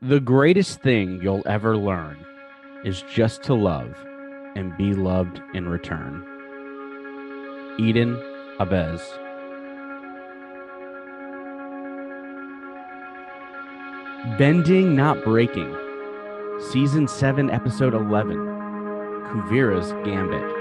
The greatest thing you'll ever learn is just to love and be loved in return. Eden Abez. Bending, Not Breaking. Season 7, Episode 11. Kuvira's Gambit.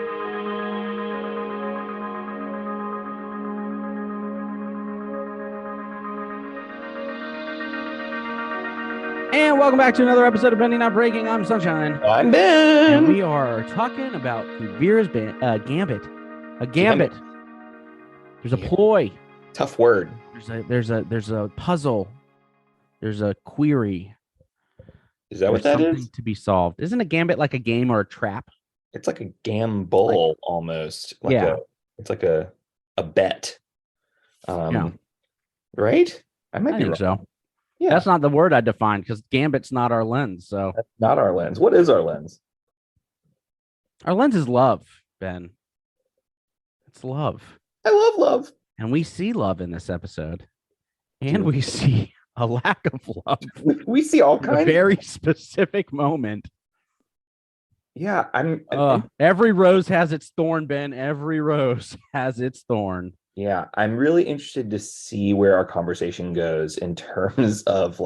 And welcome back to another episode of Bending Not Breaking. I'm Sunshine. I'm Ben. And we are talking about Kuvira's Gambit. A gambit. There's a ploy. Tough word. There's a puzzle. There's a query. Is that what that something is? To be solved. Isn't a gambit like a game or a trap? It's like a gamble almost. It's like a bet. Yeah. Right? I might be think wrong. so. Yeah. That's not the word I defined because gambit's not our lens. So That's not our lens. What is our lens? our lens is love, Ben. It's love. I love love. And we see love in this episode. And we see a lack of love. We see all kinds. A very specific moment. Yeah, every rose has its thorn, Ben. Every rose has its thorn. Yeah, I'm really interested to see where our conversation goes in terms of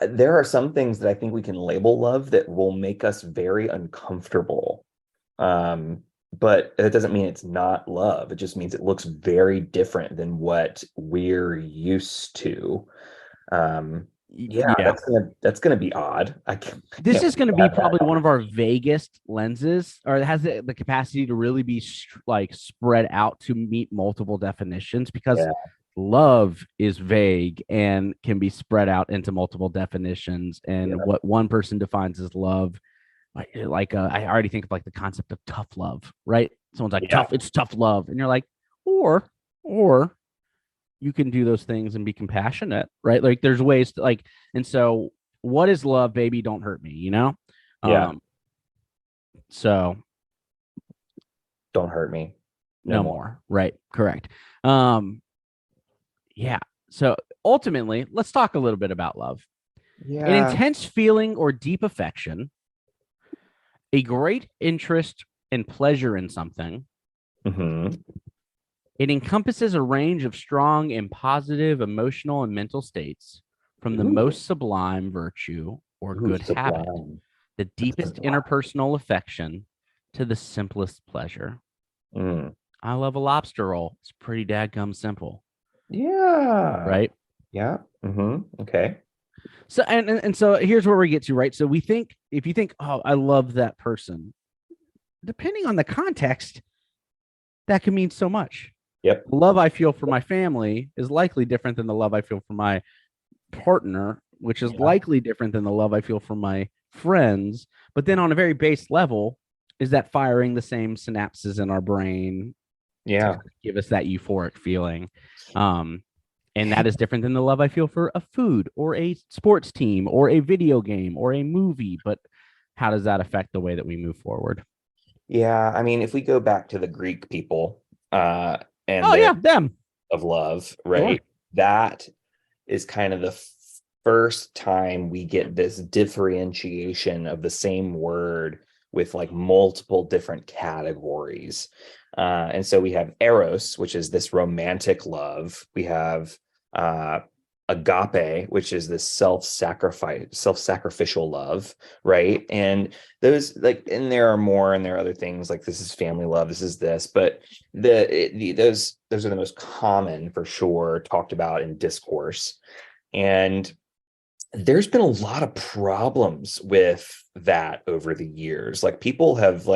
there are some things that I think we can label love that will make us very uncomfortable. But that doesn't mean it's not love. It just means it looks very different than what we're used to. That's gonna be odd. This is going to be probably one of our vaguest lenses, or it has the capacity to really be spread out to meet multiple definitions, because love is vague and can be spread out into multiple definitions. And what one person defines as love, I already think of the concept of tough love, right? Someone's like, tough, it's tough love. And you're like, or you can do those things and be compassionate, right? Like there's ways to and so what is love, baby? Don't hurt me, Yeah. So don't hurt me. No more. Right. Correct. Yeah. So ultimately, let's talk a little bit about love. Yeah. An intense feeling or deep affection, a great interest and pleasure in something. Mm-hmm. It encompasses a range of strong and positive emotional and mental states, from the most sublime virtue or good habit, the deepest interpersonal affection, to the simplest pleasure. I love a lobster roll. It's pretty dadgum simple. Yeah. Right? Yeah. Mm-hmm. Okay. So and so here's where we get to, right? So if you think, oh, I love that person, depending on the context, that can mean so much. Yep. The love I feel for my family is likely different than the love I feel for my partner, which is likely different than the love I feel for my friends. But then on a very base level, is that firing the same synapses in our brain to give us that euphoric feeling? And that is different than the love I feel for a food or a sports team or a video game or a movie. But how does that affect the way that we move forward? Yeah, I mean, if we go back to the Greek people, them of love, right? Sure. That is kind of the first time we get this differentiation of the same word with multiple different categories. And so we have eros, which is this romantic love. We have agape, which is this self-sacrificial love, right? And those and there are other things, this is family love, this is this, but those are the most common for sure, talked about in discourse. And there's been a lot of problems with that over the years. People have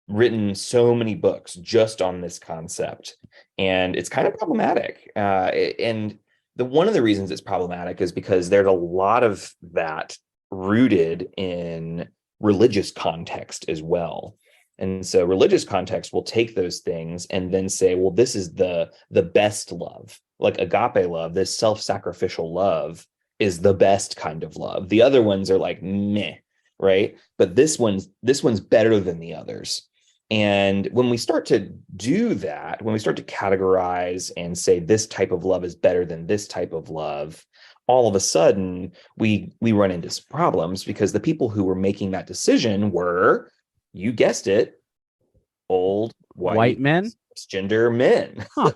written so many books just on this concept, and it's kind of problematic. And one of the reasons it's problematic is because there's a lot of that rooted in religious context as well. And so religious context will take those things and then say, well, this is the best love, like agape love, this self-sacrificial love is the best kind of love. The other ones are meh, right? But this one's better than the others. And when we start to do that, when we start to categorize and say this type of love is better than this type of love, all of a sudden we run into some problems because the people who were making that decision were, you guessed it, old White white men? gender men. Huh.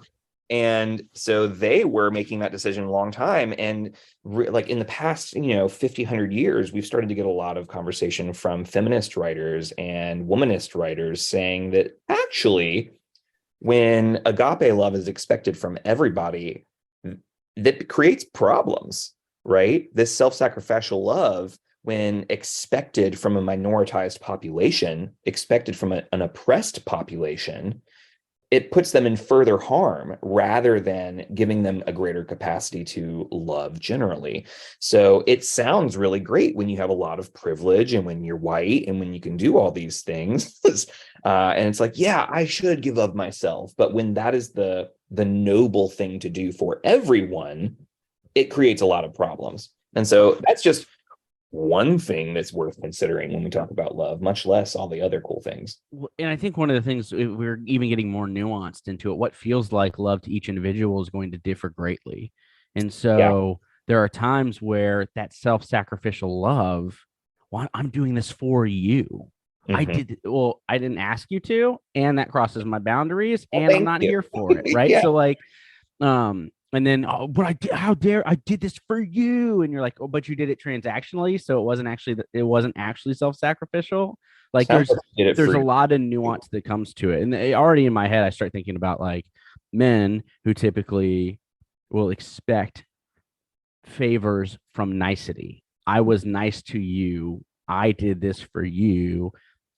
And so they were making that decision a long time. And like in the past, 50, 100 years, we've started to get a lot of conversation from feminist writers and womanist writers saying that actually, when agape love is expected from everybody, that creates problems, right? This self-sacrificial love, when expected from a minoritized population, expected from an oppressed population, it puts them in further harm rather than giving them a greater capacity to love generally. So it sounds really great when you have a lot of privilege and when you're white and when you can do all these things. And it's like, yeah, I should give of myself. But when that is the noble thing to do for everyone, it creates a lot of problems. And so that's just one thing that's worth considering when we talk about love, much less all the other cool things. And I think one of the things we're even getting more nuanced into it, what feels like love to each individual is going to differ greatly. And so there are times where that self-sacrificial love, well, I'm doing this for you. I didn't ask you to, and that crosses my boundaries, and I'm not here for it. Right. So like, and then, oh, but I did, how dare I did this for you? And you're like, oh, but you did it transactionally. So it wasn't actually self-sacrificial. Like there's a lot of nuance that comes to it. And already in my head, I start thinking about like men who typically will expect favors from nicety. I was nice to you. I did this for you.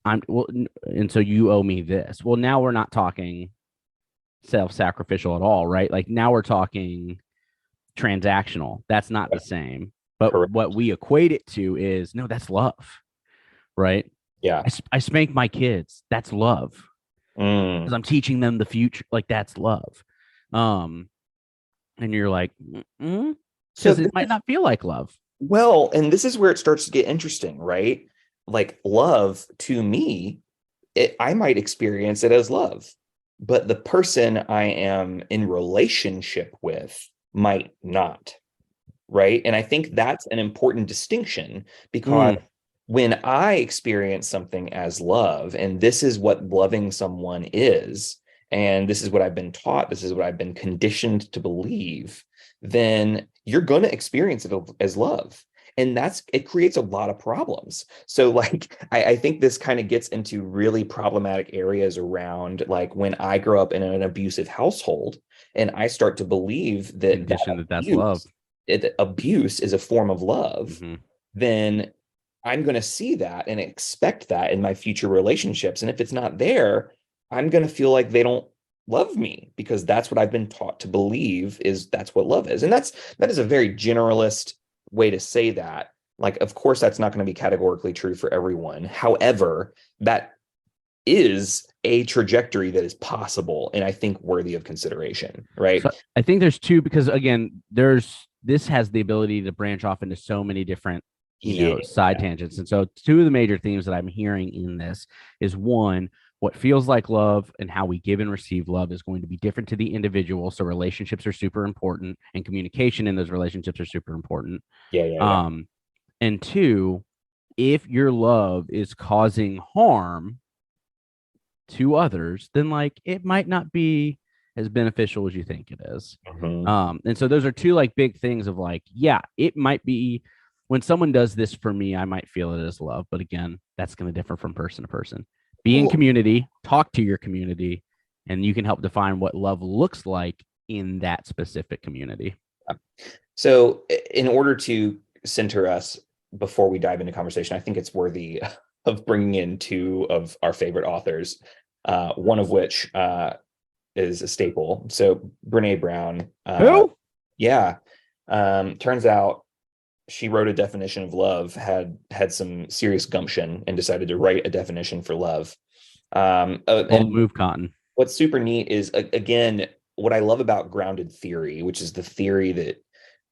And so you owe me this. Well, now we're not talking self-sacrificial at all, right? Like now we're talking transactional. That's not the same. But correct. What we equate it to is no, that's love, right? Yeah. I spank my kids. That's love. Because I'm teaching them the future. Like that's love. And you're like, because it might not feel like love. Well, and this is where it starts to get interesting, right? Like love to me, I might experience it as love, but the person I am in relationship with might not, right? And I think that's an important distinction because when I experience something as love, and this is what loving someone is, and this is what I've been taught, this is what I've been conditioned to believe, then you're going to experience it as love. And it creates a lot of problems. So like, I think this kind of gets into really problematic areas around like when I grow up in an abusive household and I start to believe that that's love. Abuse is a form of love, then I'm going to see that and expect that in my future relationships. And if it's not there, I'm going to feel like they don't love me because that's what I've been taught to believe that's what love is. And that is a very generalist way to say that. Like, of course, that's not going to be categorically true for everyone. However, that is a trajectory that is possible and I think worthy of consideration, right? So I think there's two, because again, this has the ability to branch off into so many different side tangents. And so two of the major themes that I'm hearing in this is one, what feels like love and how we give and receive love is going to be different to the individual. So relationships are super important and communication in those relationships are super important. And two, if your love is causing harm to others, then like it might not be as beneficial as you think it is. And so those are two like big things of like, yeah, it might be when someone does this for me, I might feel it as love. But again, that's going to differ from person to person. Be in community, talk to your community, and you can help define what love looks like in that specific community. So in order to center us before we dive into conversation, I think it's worthy of bringing in two of our favorite authors, one of which is a staple. So Brene Brown. Who? Yeah. Turns out she wrote a definition of love, had some serious gumption, and decided to write a definition for love. And move cotton. What's super neat is, again, what I love about grounded theory, which is the theory that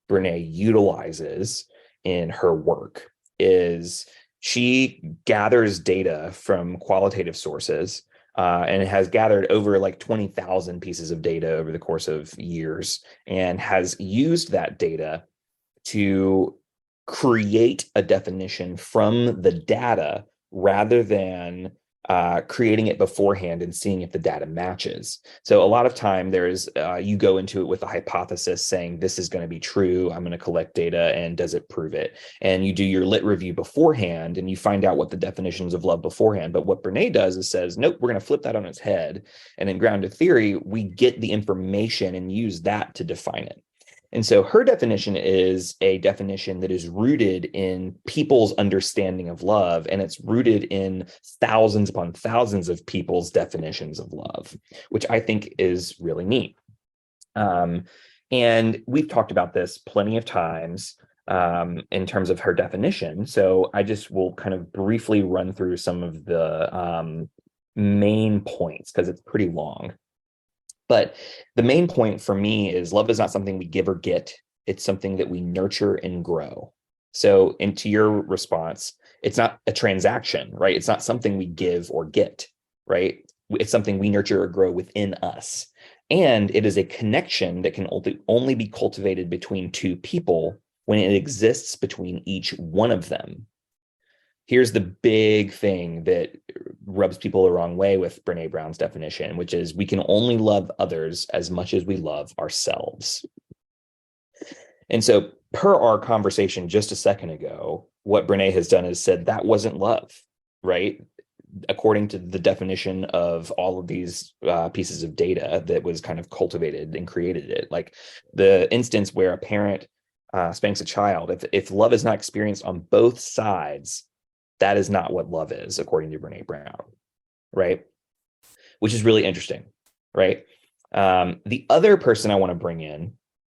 Brene utilizes in her work, is she gathers data from qualitative sources and has gathered over like 20,000 pieces of data over the course of years and has used that data to create a definition from the data rather than creating it beforehand and seeing if the data matches. So a lot of time you go into it with a hypothesis saying this is going to be true. I'm going to collect data and does it prove it? And you do your lit review beforehand and you find out what the definitions of love beforehand. But what Brene does is says, nope, we're going to flip that on its head. And in grounded theory, we get the information and use that to define it. And so her definition is a definition that is rooted in people's understanding of love, and it's rooted in thousands upon thousands of people's definitions of love, which I think is really neat. And we've talked about this plenty of times in terms of her definition. So I just will kind of briefly run through some of the main points because it's pretty long. But the main point for me is love is not something we give or get. It's something that we nurture and grow. So into your response, it's not a transaction, right? It's not something we give or get, right? It's something we nurture or grow within us. And it is a connection that can only be cultivated between two people when it exists between each one of them. Here's the big thing that rubs people the wrong way with Brene Brown's definition, which is we can only love others as much as we love ourselves. And so per our conversation just a second ago, what Brene has done is said that wasn't love, right? According to the definition of all of these pieces of data that was kind of cultivated and created it, like the instance where a parent spanks a child, if love is not experienced on both sides, that is not what love is, according to Brene Brown, right? Which is really interesting, right? The other person I want to bring in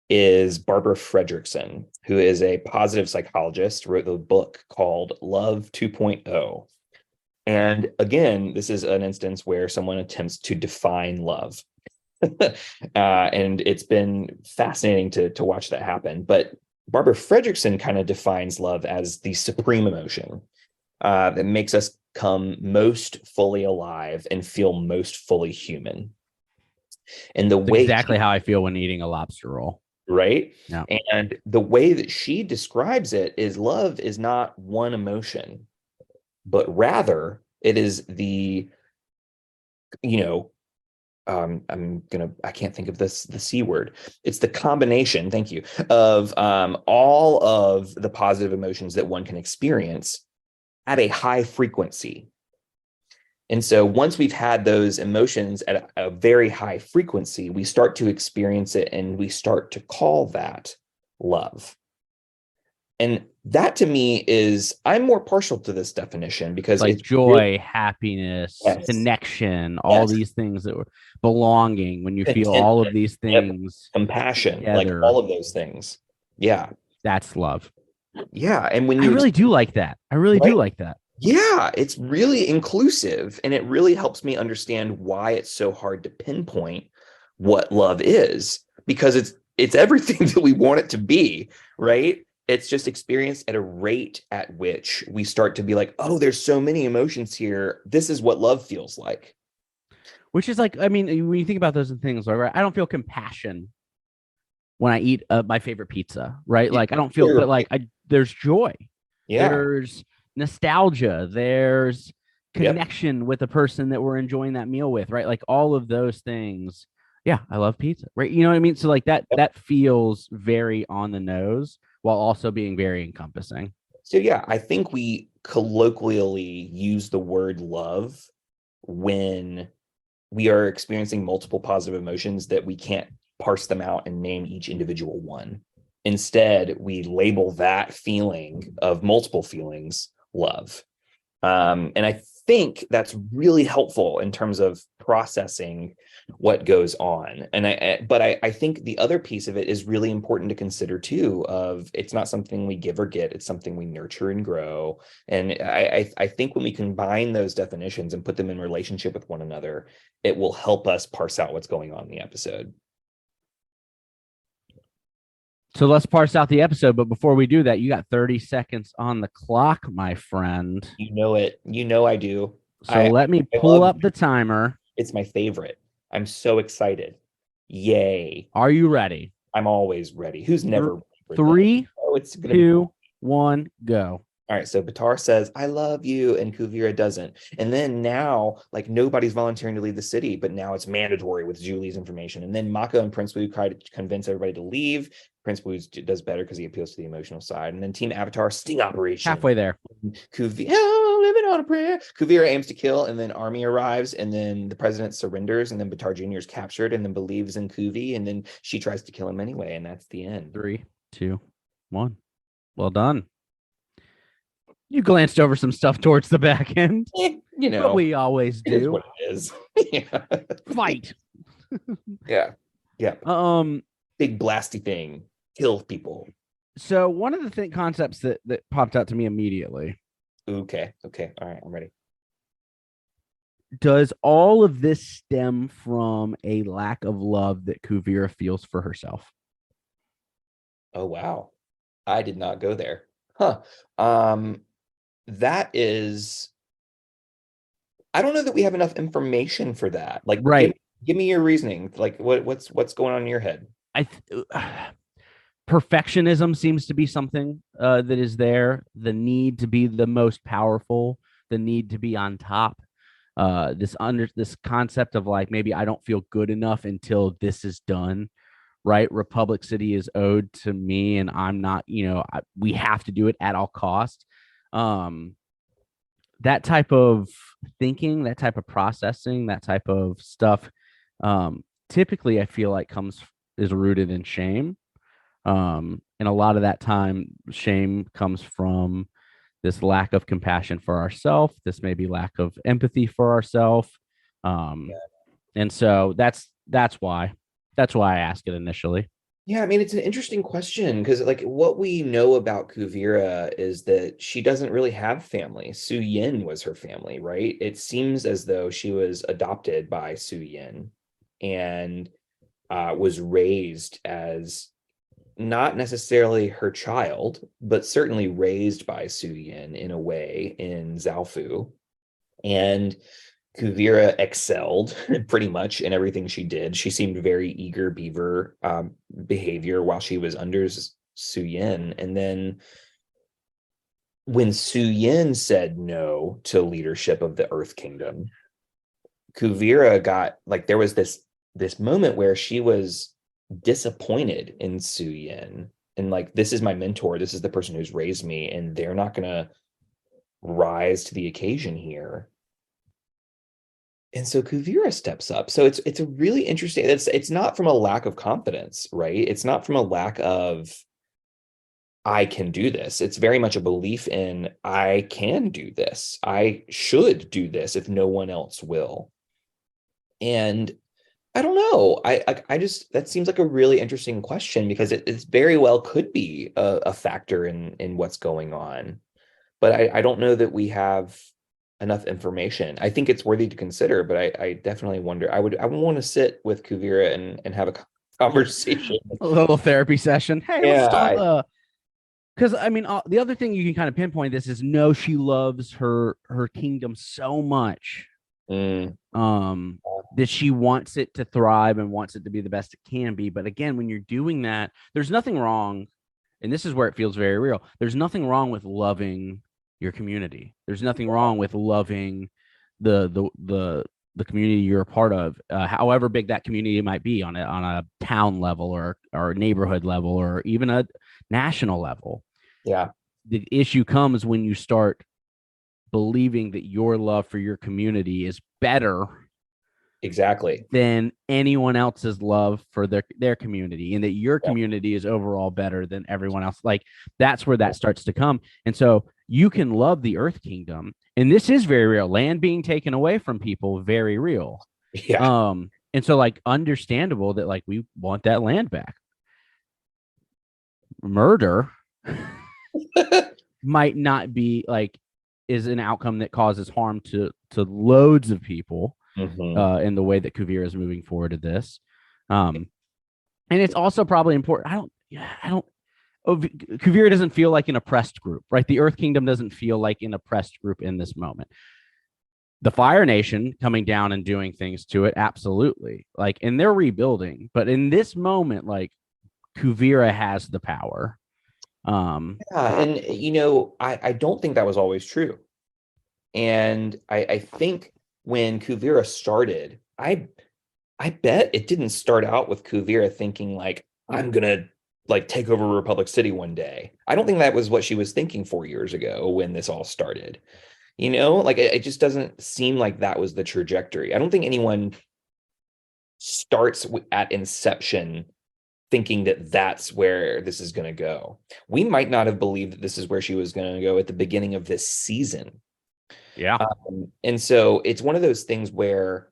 is Barbara Fredrickson, who is a positive psychologist, wrote the book called Love 2.0. And again, this is an instance where someone attempts to define love. And it's been fascinating to watch that happen. But Barbara Fredrickson kind of defines love as the supreme emotion that makes us come most fully alive and feel most fully human. And the way exactly how I feel when eating a lobster roll. Right? Yeah. And the way that she describes it is love is not one emotion, but rather it is the, I can't think of the C word. It's the combination, thank you, of all of the positive emotions that one can experience at a high frequency. And so once we've had those emotions at a very high frequency, we start to experience it and we start to call that love. And that to me is, I'm more partial to this definition because like it's joy, really, happiness, yes, connection, all these things that were belonging, when you feel all of these things, compassion, together, like all of those things. Yeah. That's love. Yeah. And when I really do like that. I really do like that. Yeah, it's really inclusive and it really helps me understand why it's so hard to pinpoint what love is, because it's everything that we want it to be, right? It's just experienced at a rate at which we start to be like, oh, there's so many emotions here. This is what love feels like. Which is like, I mean, when you think about those things, right? I don't feel compassion when I eat my favorite pizza, right? Like I don't feel, but like there's joy. Yeah. There's nostalgia, there's connection with the person that we're enjoying that meal with, right? Like all of those things. Yeah, I love pizza, right? You know what I mean? So like that feels very on the nose while also being very encompassing. So yeah, I think we colloquially use the word love when we are experiencing multiple positive emotions that we can't parse them out and name each individual one. Instead, we label that feeling of multiple feelings love. And I think that's really helpful in terms of processing what goes on. And I think the other piece of it is really important to consider too, of it's not something we give or get, it's something we nurture and grow. And I think when we combine those definitions and put them in relationship with one another, it will help us parse out what's going on in the episode. So let's parse out the episode. But before we do that, you got 30 seconds on the clock, my friend. You know it. You know I do. So let me pull up the timer. It's my favorite. I'm so excited. Yay. Are you ready? I'm always ready. Who's never ready for 3, Oh, it's gonna be 2, 1, go. all right. So Batar says, I love you, and Kuvira doesn't. And then now, like, nobody's volunteering to leave the city, but now it's mandatory with Julie's information. And then Mako and Prince Wu try to convince everybody to leave. Prince Wu does better because he appeals to the emotional side. And then Team Avatar, sting operation. Halfway there. Kuvira, oh, living on a prayer. Kuvira aims to kill, and then army arrives, and then the president surrenders, and then Batar Jr. is captured, and then believes in Kuvi, and then she tries to kill him anyway, and that's the end. 3, 2, 1. Well done. You glanced over some stuff towards the back end. You know, but we always do. It is what it is. Yeah. Fight. Yeah. Big blasty thing. Kill people. So one of the concepts that popped out to me immediately. Okay. All right. I'm ready. Does all of this stem from a lack of love that Kuvira feels for herself? Oh, wow. I did not go there. Huh. That is, I don't know that we have enough information for that. Like, right. Give me your reasoning. Like, what's going on in your head? Perfectionism seems to be something that is there. The need to be the most powerful, the need to be on top. This concept of like, maybe I don't feel good enough until this is done. Right. Republic City is owed to me, and I'm not, we have to do it at all costs. That type of thinking, that type of processing, that type of stuff, typically I feel like is rooted in shame. And a lot of that time, shame comes from this lack of compassion for ourselves. This maybe lack of empathy for ourselves. And so that's why I asked it initially. Yeah, I mean, it's an interesting question because, like, what we know about Kuvira is that she doesn't really have family. Su Yin was her family, right? It seems as though she was adopted by Su Yin and was raised as not necessarily her child, but certainly raised by Su Yin in a way in Zaofu. And Kuvira excelled pretty much in everything she did. She seemed very eager beaver behavior while she was under Su Yin. And then when Su Yin said no to leadership of the Earth Kingdom, Kuvira got, like, there was this moment where she was disappointed in Su Yin. And like, this is my mentor. This is the person who's raised me, and they're not going to rise to the occasion here. And so Kuvira steps up. So it's a really interesting, it's not from a lack of confidence, right? It's not from a lack of, I can do this. It's very much a belief in, I can do this. I should do this if no one else will. And I don't know. I just, that seems like a really interesting question because it very well could be a factor in what's going on. But I don't know that we have enough information. I think it's worthy to consider, but I definitely wonder. I would want to sit with Kuvira and have a conversation. A little therapy session. Hey, yeah, let's talk. Because I mean, the other thing you can kind of pinpoint this is, no, she loves her kingdom so much, that she wants it to thrive and wants it to be the best it can be. But again, when you're doing that, there's nothing wrong, and this is where it feels very real. There's nothing wrong with loving your community. There's nothing wrong with loving the community you're a part of, however big that community might be, on a town level or a neighborhood level or even a national level. Yeah. The issue comes when you start believing that your love for your community is better exactly than anyone else's love for their community, and that your community is overall better than everyone else. Like, that's where that starts to come. And so you can love the Earth Kingdom, and this is very real. Land being taken away from people, very real. Yeah. And so, like, understandable that, like, we want that land back. Murder might not be, like, is an outcome that causes harm to loads of people. In the way that Kuvira is moving forward to this. And it's also probably important. Kuvira doesn't feel like an oppressed group, right? The Earth Kingdom doesn't feel like an oppressed group in this moment. The Fire Nation coming down and doing things to it, absolutely. Like, and they're rebuilding. But in this moment, like, Kuvira has the power. Yeah, and I don't think that was always true. And I think when Kuvira started, I bet it didn't start out with Kuvira thinking like, I'm gonna like take over Republic City one day. I don't think that was what she was thinking 4 years ago when this all started. Like it just doesn't seem like that was the trajectory. I don't think anyone starts at inception thinking that that's where this is going to go. We might not have believed that this is where she was going to go at the beginning of this season. Yeah. And so it's one of those things where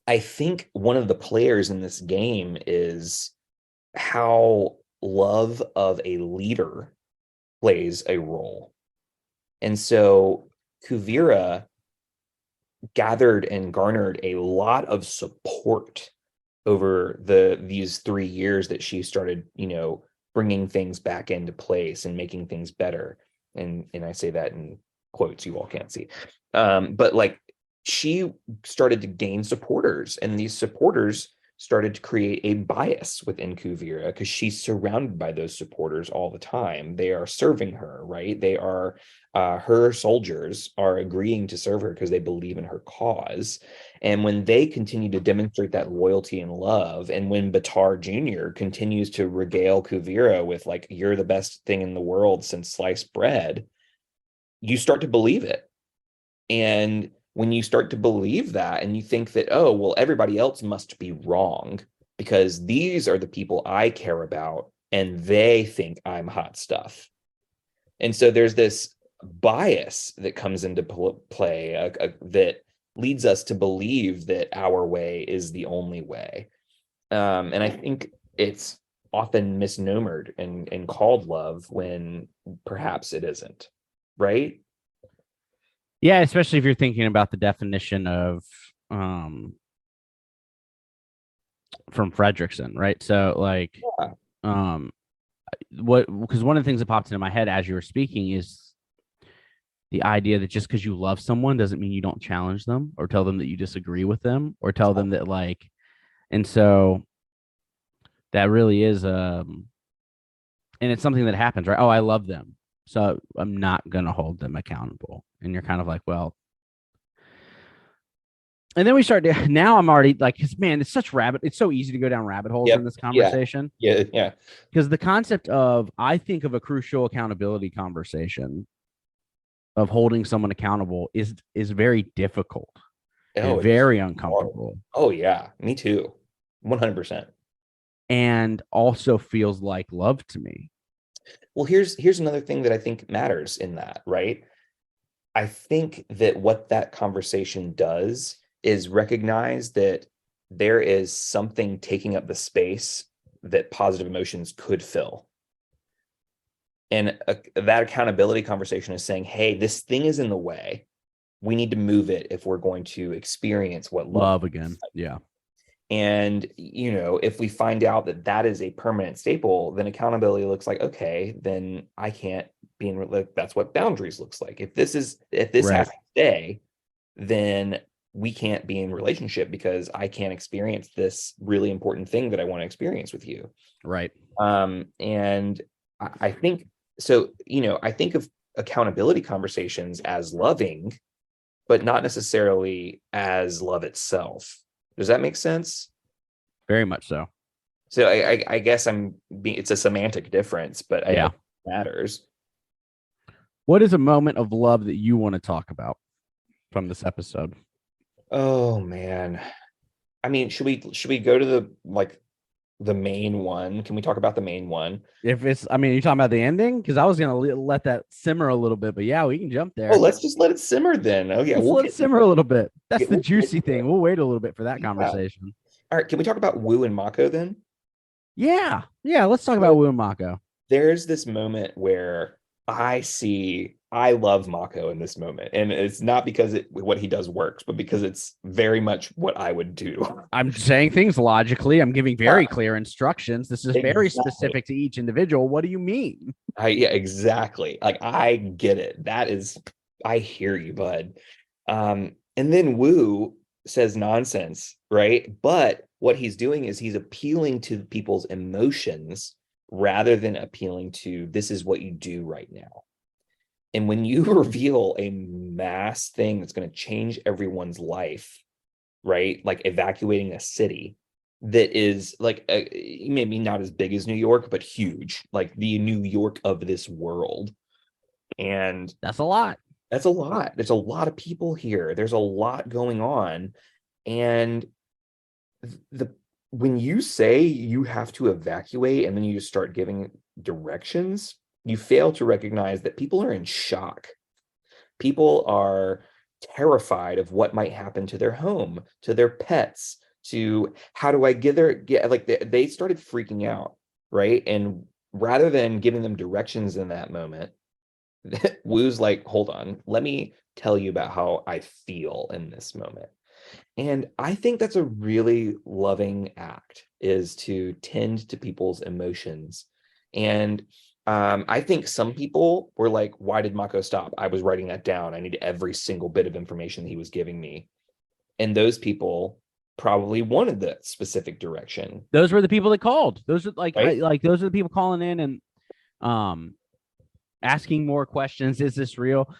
I think one of the players in this game is how love of a leader plays a role. And so Kuvira gathered and garnered a lot of support over these 3 years that she started, bringing things back into place and making things better. And I say that in quotes you all can't see. But like she started to gain supporters, and these supporters started to create a bias within Kuvira because she's surrounded by those supporters all the time. They are serving her, right? They are her soldiers are agreeing to serve her because they believe in her cause. And when they continue to demonstrate that loyalty and love, and when Batar Jr. continues to regale Kuvira with like, you're the best thing in the world since sliced bread, you start to believe it. And when you start to believe that and you think that, oh, well, everybody else must be wrong because these are the people I care about and they think I'm hot stuff. And so there's this bias that comes into play that leads us to believe that our way is the only way. And I think it's often misnomered and called love when perhaps it isn't, right? Yeah, especially if you're thinking about the definition of from Fredrickson, right? So like Yeah. what because one of the things that popped into my head as you were speaking is the idea that just because you love someone doesn't mean you don't challenge them or tell them that you disagree with them or tell them that like, and so that really is and it's something that happens, right? Oh, I love them, so I'm not gonna hold them accountable. And you're kind of like, well, and then we start to now I'm already like, because man, it's so easy to go down rabbit holes in this conversation. Yeah. Because the concept of, I think of a crucial accountability conversation of holding someone accountable is very difficult and very uncomfortable. Oh yeah, me too. 100%. And also feels like love to me. Well, here's another thing that I think matters in that, right? I think that what that conversation does is recognize that there is something taking up the space that positive emotions could fill. And that accountability conversation is saying, hey, this thing is in the way. We need to move it if we're going to experience what love again. Yeah. And, if we find out that that is a permanent staple, then accountability looks like, okay, then I can't be in, like, that's what boundaries looks like. If this right. has to stay, then we can't be in relationship because I can't experience this really important thing that I want to experience with you. Right. And I think, so, I think of accountability conversations as loving, but not necessarily as love itself. Does that make sense? Very much so. So I guess it's a semantic difference, but yeah, it matters. What is a moment of love that you want to talk about from this episode? Oh man. I mean, should we go to the main one? Can we talk about the main one? If it's, I mean, you're talking about the ending? Because I was going to let that simmer a little bit, but yeah, we can jump there. Oh, let's just let it simmer then. Oh yeah, we'll let it simmer a little bit. That's the juicy thing. We'll wait a little bit for that conversation. All right, can we talk about Wu and Mako then? Yeah, let's talk about Wu and Mako. There's this moment where I love Mako in this moment, and it's not because what he does works, but because it's very much what I would do. I'm saying things logically. I'm giving very clear instructions. This is very specific to each individual. What do you mean? Yeah, exactly. Like, I get it. I hear you, bud. And then Wu says nonsense, right? But what he's doing is he's appealing to people's emotions rather than appealing to this is what you do right now. And when you reveal a mass thing that's going to change everyone's life, right? Like evacuating a city that is like maybe not as big as New York, but huge, like the New York of this world. And That's a lot. that's a lot. There's a lot of people here. There's a lot going on. And the when you say you have to evacuate and then you just start giving directions, you fail to recognize that people are in shock. People are terrified of what might happen to their home, to their pets, to how do I get like they started freaking out, right? And rather than giving them directions in that moment, Wu's like, hold on, let me tell you about how I feel in this moment. And I think that's a really loving act, is to tend to people's emotions. And I think some people were like, why did Mako stop? I was writing that down. I need every single bit of information he was giving me. And those people probably wanted that specific direction. Those were the people that called. Those are Right? like those are the people calling in and um asking more questions. Is this real?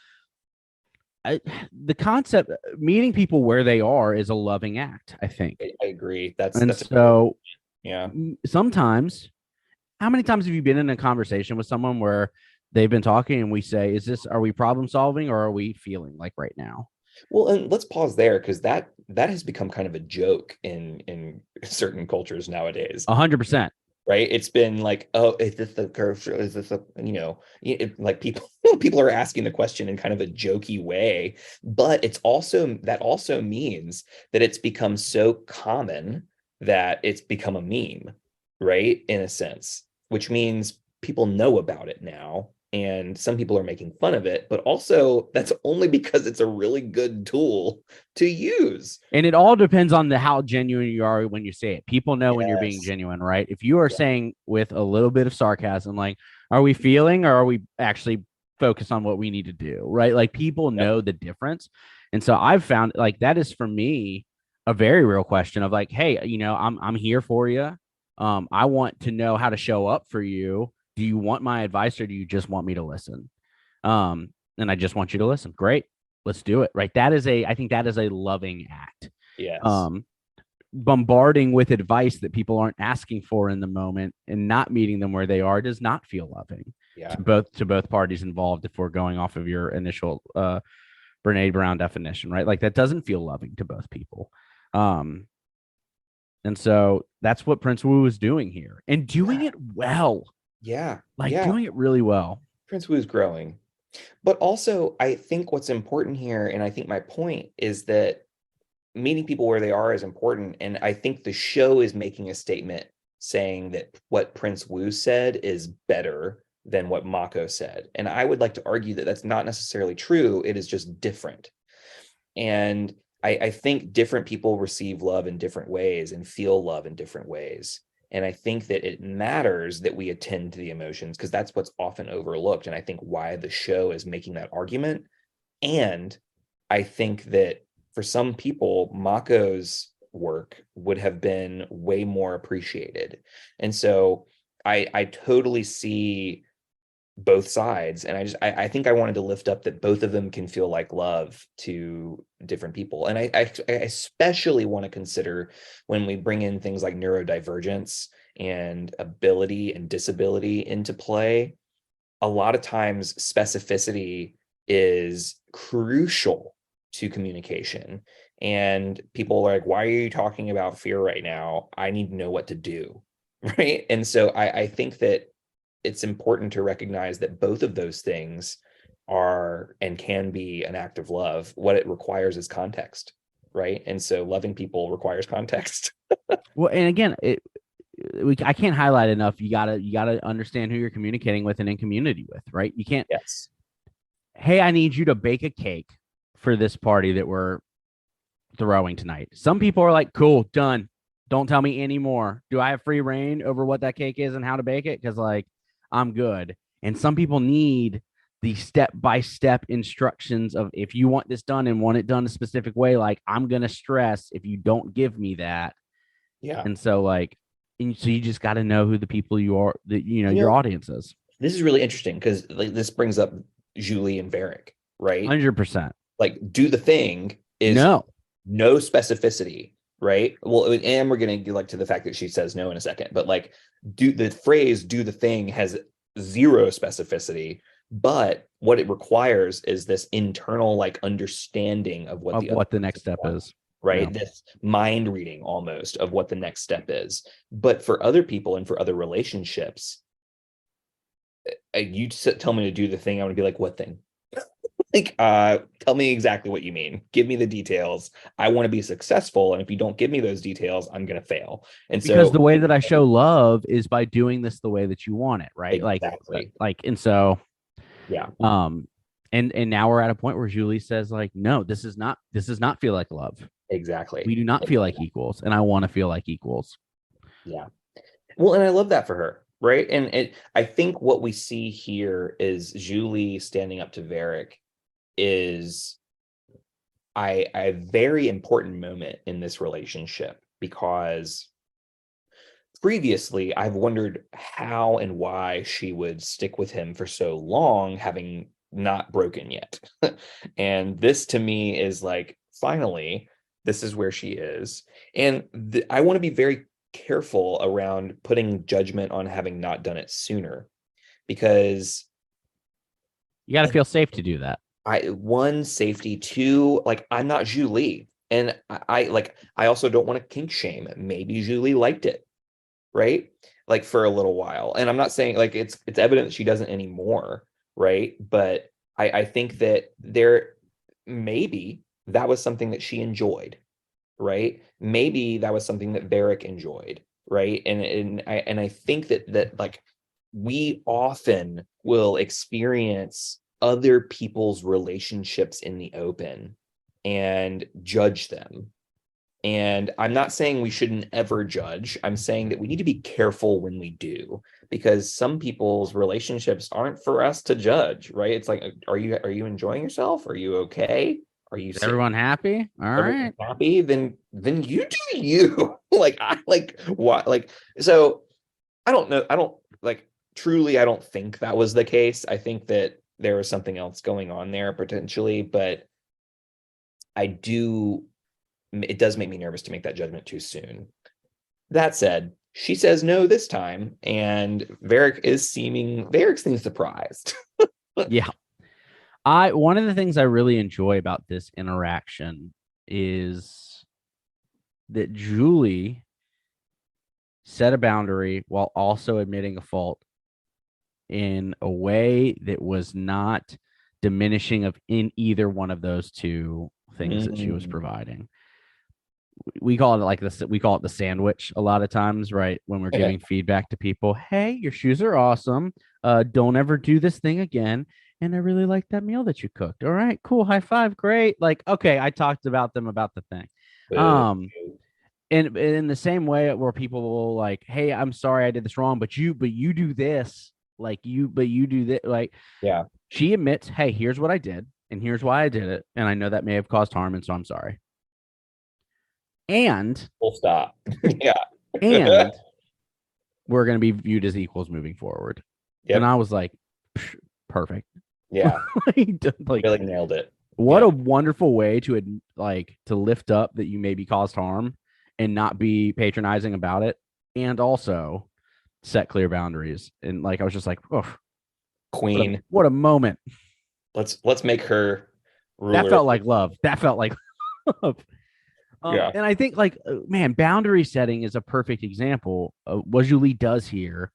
The concept meeting people where they are is a loving act, I think. I agree. And That's a great, so yeah. sometimes, how many times have you been in a conversation with someone where they've been talking and we say, are we problem solving or are we feeling like right now? Well, and let's pause there because that has become kind of a joke in certain cultures nowadays. 100%. Right? It's been like, oh, is this the curve? Is this a, like people people are asking the question in kind of a jokey way, but it's also that also means that it's become so common that it's become a meme, right? In a sense, which means people know about it now. And some people are making fun of it, but also that's only because it's a really good tool to use. And it all depends on how genuine you are when you say it. People know when you're being Yes. genuine, right? If you are Yeah. saying with a little bit of sarcasm, like, are we feeling or are we actually focused on what we need to do, right? Like people Yep. know the difference. And so I've found like that is for me a very real question of like, hey, I'm here for you. I want to know how to show up for you. Do you want my advice or do you just want me to listen? And I just want you to listen. Great. Let's do it. Right. I think that is a loving act. Yes. Um, bombarding with advice that people aren't asking for in the moment and not meeting them where they are does not feel loving Yeah. to both parties involved. If we're going off of your initial Brene Brown definition, right? Like that doesn't feel loving to both people. Um, and so that's what Prince Wu is doing here and doing Yeah. it well, Yeah. like Yeah. doing it really well. Prince Wu's growing. But also, I think what's important here, and I think my point is that meeting people where they are is important. And I think the show is making a statement saying that what Prince Wu said is better than what Mako said. And I would like to argue that that's not necessarily true. It is just different. And I think different people receive love in different ways and feel love in different ways. And I think that it matters that we attend to the emotions because that's what's often overlooked. And I think why the show is making that argument. And I think that for some people, Mako's work would have been way more appreciated. And so I totally see both sides. And I think I wanted to lift up that both of them can feel like love to different people. And I especially want to consider when we bring in things like neurodivergence and ability and disability into play, a lot of times specificity is crucial to communication. And people are like, why are you talking about fear right now? I need to know what to do. Right. And so I think that it's important to recognize that both of those things are and can be an act of love. What it requires is context. Right. And so loving people requires context. Well, and again, I can't highlight enough. You gotta understand who you're communicating with and in community with, right? You can't. Yes. Hey, I need you to bake a cake for this party that we're throwing tonight. Some people are like, cool, done. Don't tell me anymore. Do I have free reign over what that cake is and how to bake it? Because like I'm good. And some people need the step by step instructions of if you want this done and want it done a specific way, like I'm gonna stress if you don't give me that. Yeah. And so like And so you just got to know who the people you are, that your audience is. This is really interesting because like this brings up Julie and Varric, right? 100%. Like do the thing is No. no specificity, right? Well, and we're gonna get like to the fact that she says no in a second, but like do the thing has zero specificity, but what it requires is this internal like understanding of what the next step is, right? Yeah. This mind reading almost of what the next step is. But for other people and for other relationships, you tell me to do the thing, I would be like, what thing? Like, tell me exactly what you mean. Give me the details. I want to be successful, and if you don't give me those details, I'm going to fail. And because the way that I show love is by doing this the way that you want it, right? Exactly. And so, yeah. And now we're at a point where Julie says, like, no, this does not feel like love. Exactly. We do not feel like equals, and I want to feel like equals. Yeah. Well, and I love that for her. Right. And I think what we see here is Julie standing up to Varric is a very important moment in this relationship, because previously I've wondered how and why she would stick with him for so long, having not broken yet. And this to me is like, finally, this is where she is. And I want to be very careful around putting judgment on having not done it sooner, because you got to feel safe to do that. One, safety. Two, like, I'm not Julie, and I also don't want to kink shame. Maybe Julie liked it, right? Like for a little while, and I'm not saying like it's evident that she doesn't anymore, right? But I think that maybe that was something that she enjoyed, right? Maybe that was something that Varric enjoyed, right? And I think that like we often will experience other people's relationships in the open and judge them. And I'm not saying we shouldn't ever judge. I'm saying that we need to be careful when we do, because some people's relationships aren't for us to judge, right? It's like, are you enjoying yourself? Are you okay? Are you Is everyone happy? All right. Happy? Then you do you. Like I like what like so I don't know. I don't like truly I don't think that was the case. I think that there was something else going on there potentially, but it does make me nervous to make that judgment too soon. That said, she says no this time, and Varric seems surprised. Yeah. One of the things I really enjoy about this interaction is that Julie set a boundary while also admitting a fault in a way that was not diminishing of in either one of those two things that she was providing. We call it like this. We call it the sandwich a lot of times, right? When we're giving feedback to people, hey, your shoes are awesome. Don't ever do this thing again. And I really like that meal that you cooked. All right, cool. High five. Great. Like, okay, I talked about them about the thing. And in the same way where people will like, hey, I'm sorry I did this wrong, but you do this. Like you do that. Like, yeah. She admits, hey, here's what I did, and here's why I did it. And I know that may have caused harm, and so I'm sorry. And full stop. Yeah. And we're going to be viewed as equals moving forward. Yep. And I was like, perfect. Yeah. like really nailed it. What a wonderful way to lift up that you maybe caused harm and not be patronizing about it, and also set clear boundaries. And like I was just like, oh, queen. What a moment. Let's make her ruler. That felt like love. Love. And I think like, man, boundary setting is a perfect example. What Julie does here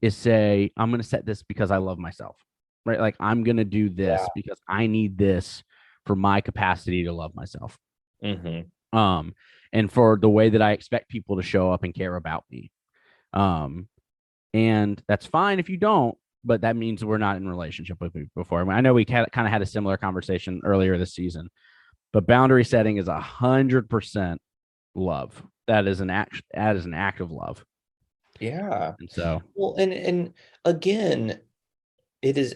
is say, I'm going to set this because I love myself, right? Like I'm going to do this because I need this for my capacity to love myself. Mm-hmm. And for the way that I expect people to show up and care about me. And that's fine if you don't, but that means we're not in a relationship with me before. I know we kind of had a similar conversation earlier this season, but boundary setting is 100% love. That is an act of love. Yeah. And so, well, and again, it is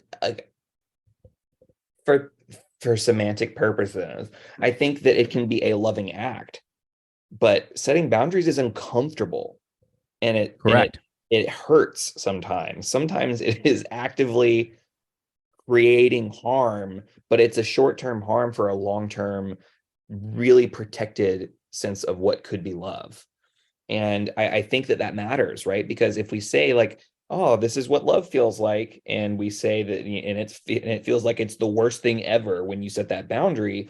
for semantic purposes, I think that it can be a loving act, but setting boundaries is uncomfortable. and Correct. it hurts sometimes. Sometimes it is actively creating harm, but it's a short-term harm for a long-term, really protected sense of what could be love. And I think that matters, right? Because if we say like, oh, this is what love feels like, and we say that, and it feels like it's the worst thing ever when you set that boundary,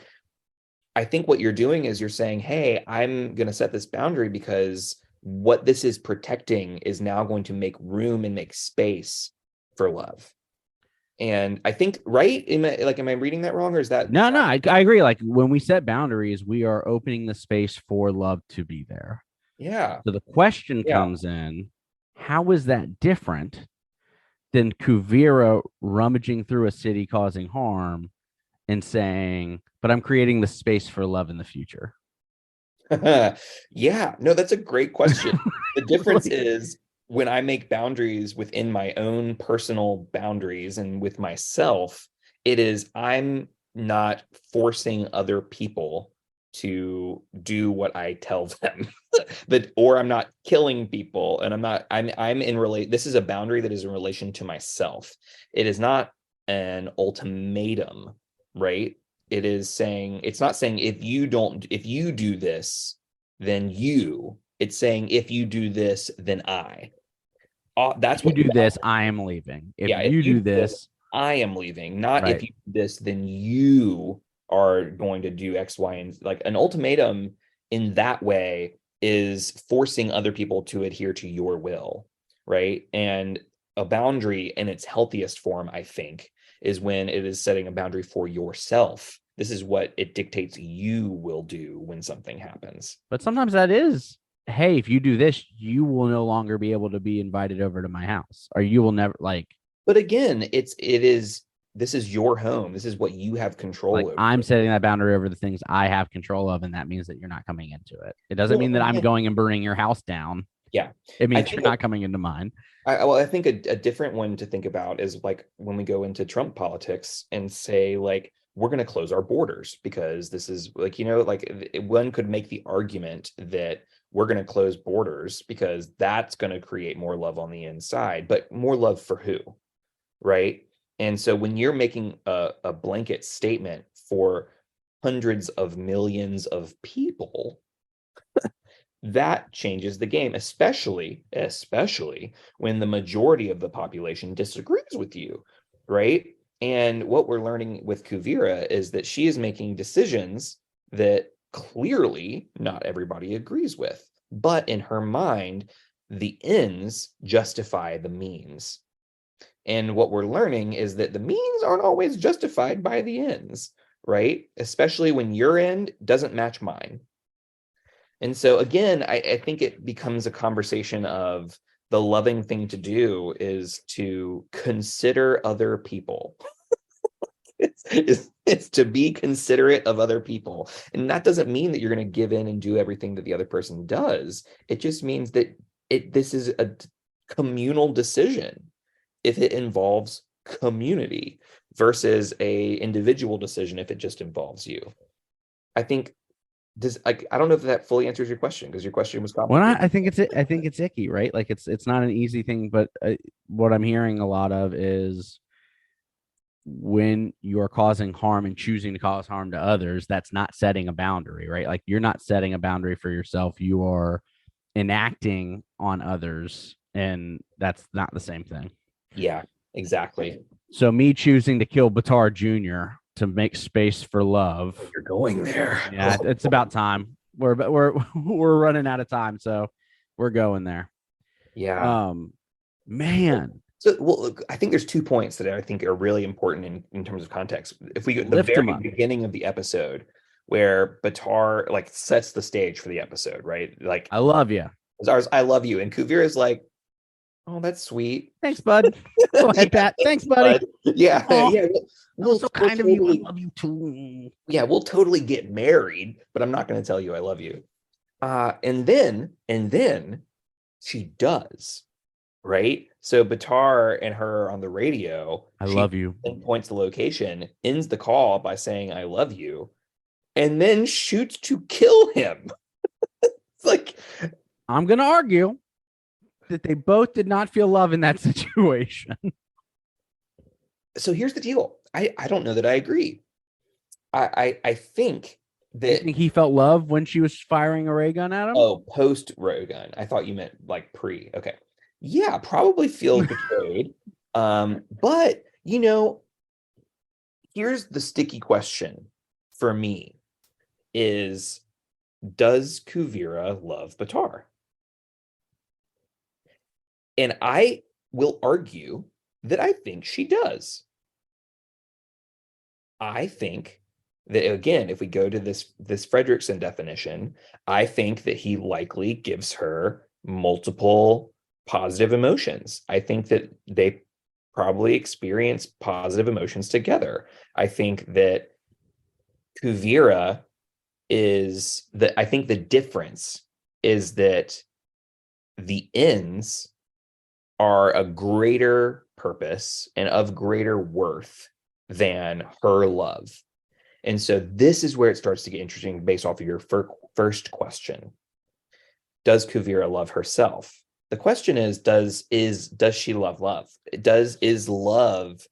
I think what you're doing is you're saying, hey, I'm going to set this boundary because what this is protecting is now going to make room and make space for love. And I think, right? Am I reading that wrong, or is that No, I agree. Like when we set boundaries, we are opening the space for love to be there. Yeah. So the question Yeah. comes in, how is that different than Kuvira rummaging through a city causing harm and saying, but I'm creating the space for love in the future? Yeah, no, that's a great question. The difference is when I make boundaries within my own personal boundaries and with myself, it is I'm not forcing other people to do what I tell them. Or I'm not killing people, and I'm in relate. This is a boundary that is in relation to myself. It is not an ultimatum, right? It is saying, it's not saying if you do this, then you. It's saying if you do this, then I. That's if you what do this, I am leaving. If Yeah, if you you do do this, this, I am leaving. Not if right. you do this, then you are going to do X, Y, and like an ultimatum in that way is forcing other people to adhere to your will, right? And a boundary in its healthiest form, I think, is when it is setting a boundary for yourself. This is what it dictates you will do when something happens. But sometimes that is, hey, if you do this, you will no longer be able to be invited over to my house, or you will never like. But again, this is your home. This is what you have control Like over. I'm setting that boundary over the things I have control of, and that means that you're not coming into it. It doesn't Well, mean that I'm again, going and burning your house down. yeah. It I means think you're not coming into mine. I think a different one to think about is like when we go into Trump politics and say like we're going to close our borders because this is like, like one could make the argument that we're going to close borders because that's going to create more love on the inside, but more love for who, right? And so when you're making a blanket statement for hundreds of millions of people, that changes the game, especially when the majority of the population disagrees with you, right? And what we're learning with Kuvira is that she is making decisions that clearly not everybody agrees with, but in her mind, the ends justify the means. And what we're learning is that the means aren't always justified by the ends, right? Especially when your end doesn't match mine. And so again, I think it becomes a conversation of the loving thing to do is to consider other people. It's to be considerate of other people. And that doesn't mean that you're going to give in and do everything that the other person does. It just means that this is a communal decision if it involves community versus a individual decision if it just involves you. I think I don't know if that fully answers your question because your question was Well, complicated. I think it's icky, right? Like it's not an easy thing, but what I'm hearing a lot of is when you are causing harm and choosing to cause harm to others, that's not setting a boundary, right? Like you're not setting a boundary for yourself. You are enacting on others, and that's not the same thing. Yeah, exactly. So me choosing to kill Batar Jr. to make space for love. You're going there. Yeah, it's about time. We're running out of time, so we're going there. Yeah. Man. So, well, look, I think there's 2 points that I think are really important in terms of context. If we go the Lift them very up. beginning of the episode, where Batar like sets the stage for the episode, right? Like, I love you. Ours, I love you, and Kuvira is like, oh, that's sweet. Thanks, bud. Go ahead, Yeah, Pat. Thanks, buddy. Yeah, Aw, yeah. We'll so kind of totally, you. I love you too. yeah, we'll totally get married, but I'm not going to tell you I love you. And then she does, right? So Batar and her on the radio, I love you. Points the location, ends the call by saying I love you, and then shoots to kill him. It's like, I'm gonna argue that they both did not feel love in that situation. So here's the deal. I don't know that I agree. I think You that think he felt love when she was firing a ray gun at him? post ray gun. I thought you meant like pre. Okay. Yeah, probably feels betrayed. But here's the sticky question for me is, does Kuvira love Batar? And I will argue that I think she does. I think that, again, if we go to this Fredrickson definition, I think that he likely gives her multiple positive emotions. I think that they probably experience positive emotions together. I think that Kuvira I think the difference is that the ends are a greater purpose and of greater worth than her love. And so this is where it starts to get interesting based off of your first question. Does Kuvira love herself? The question is, does she love love? Is love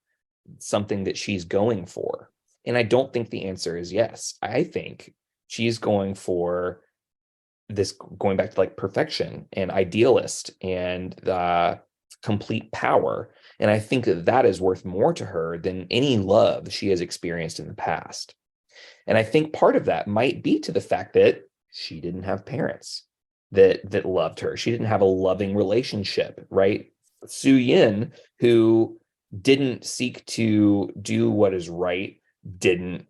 something that she's going for? And I don't think the answer is yes. I think she's going for this, going back to like perfection and idealist and complete power. And I think that is worth more to her than any love she has experienced in the past. And I think part of that might be to the fact that she didn't have parents that loved her. She didn't have a loving relationship, right? Su Yin, who didn't seek to do what is right, didn't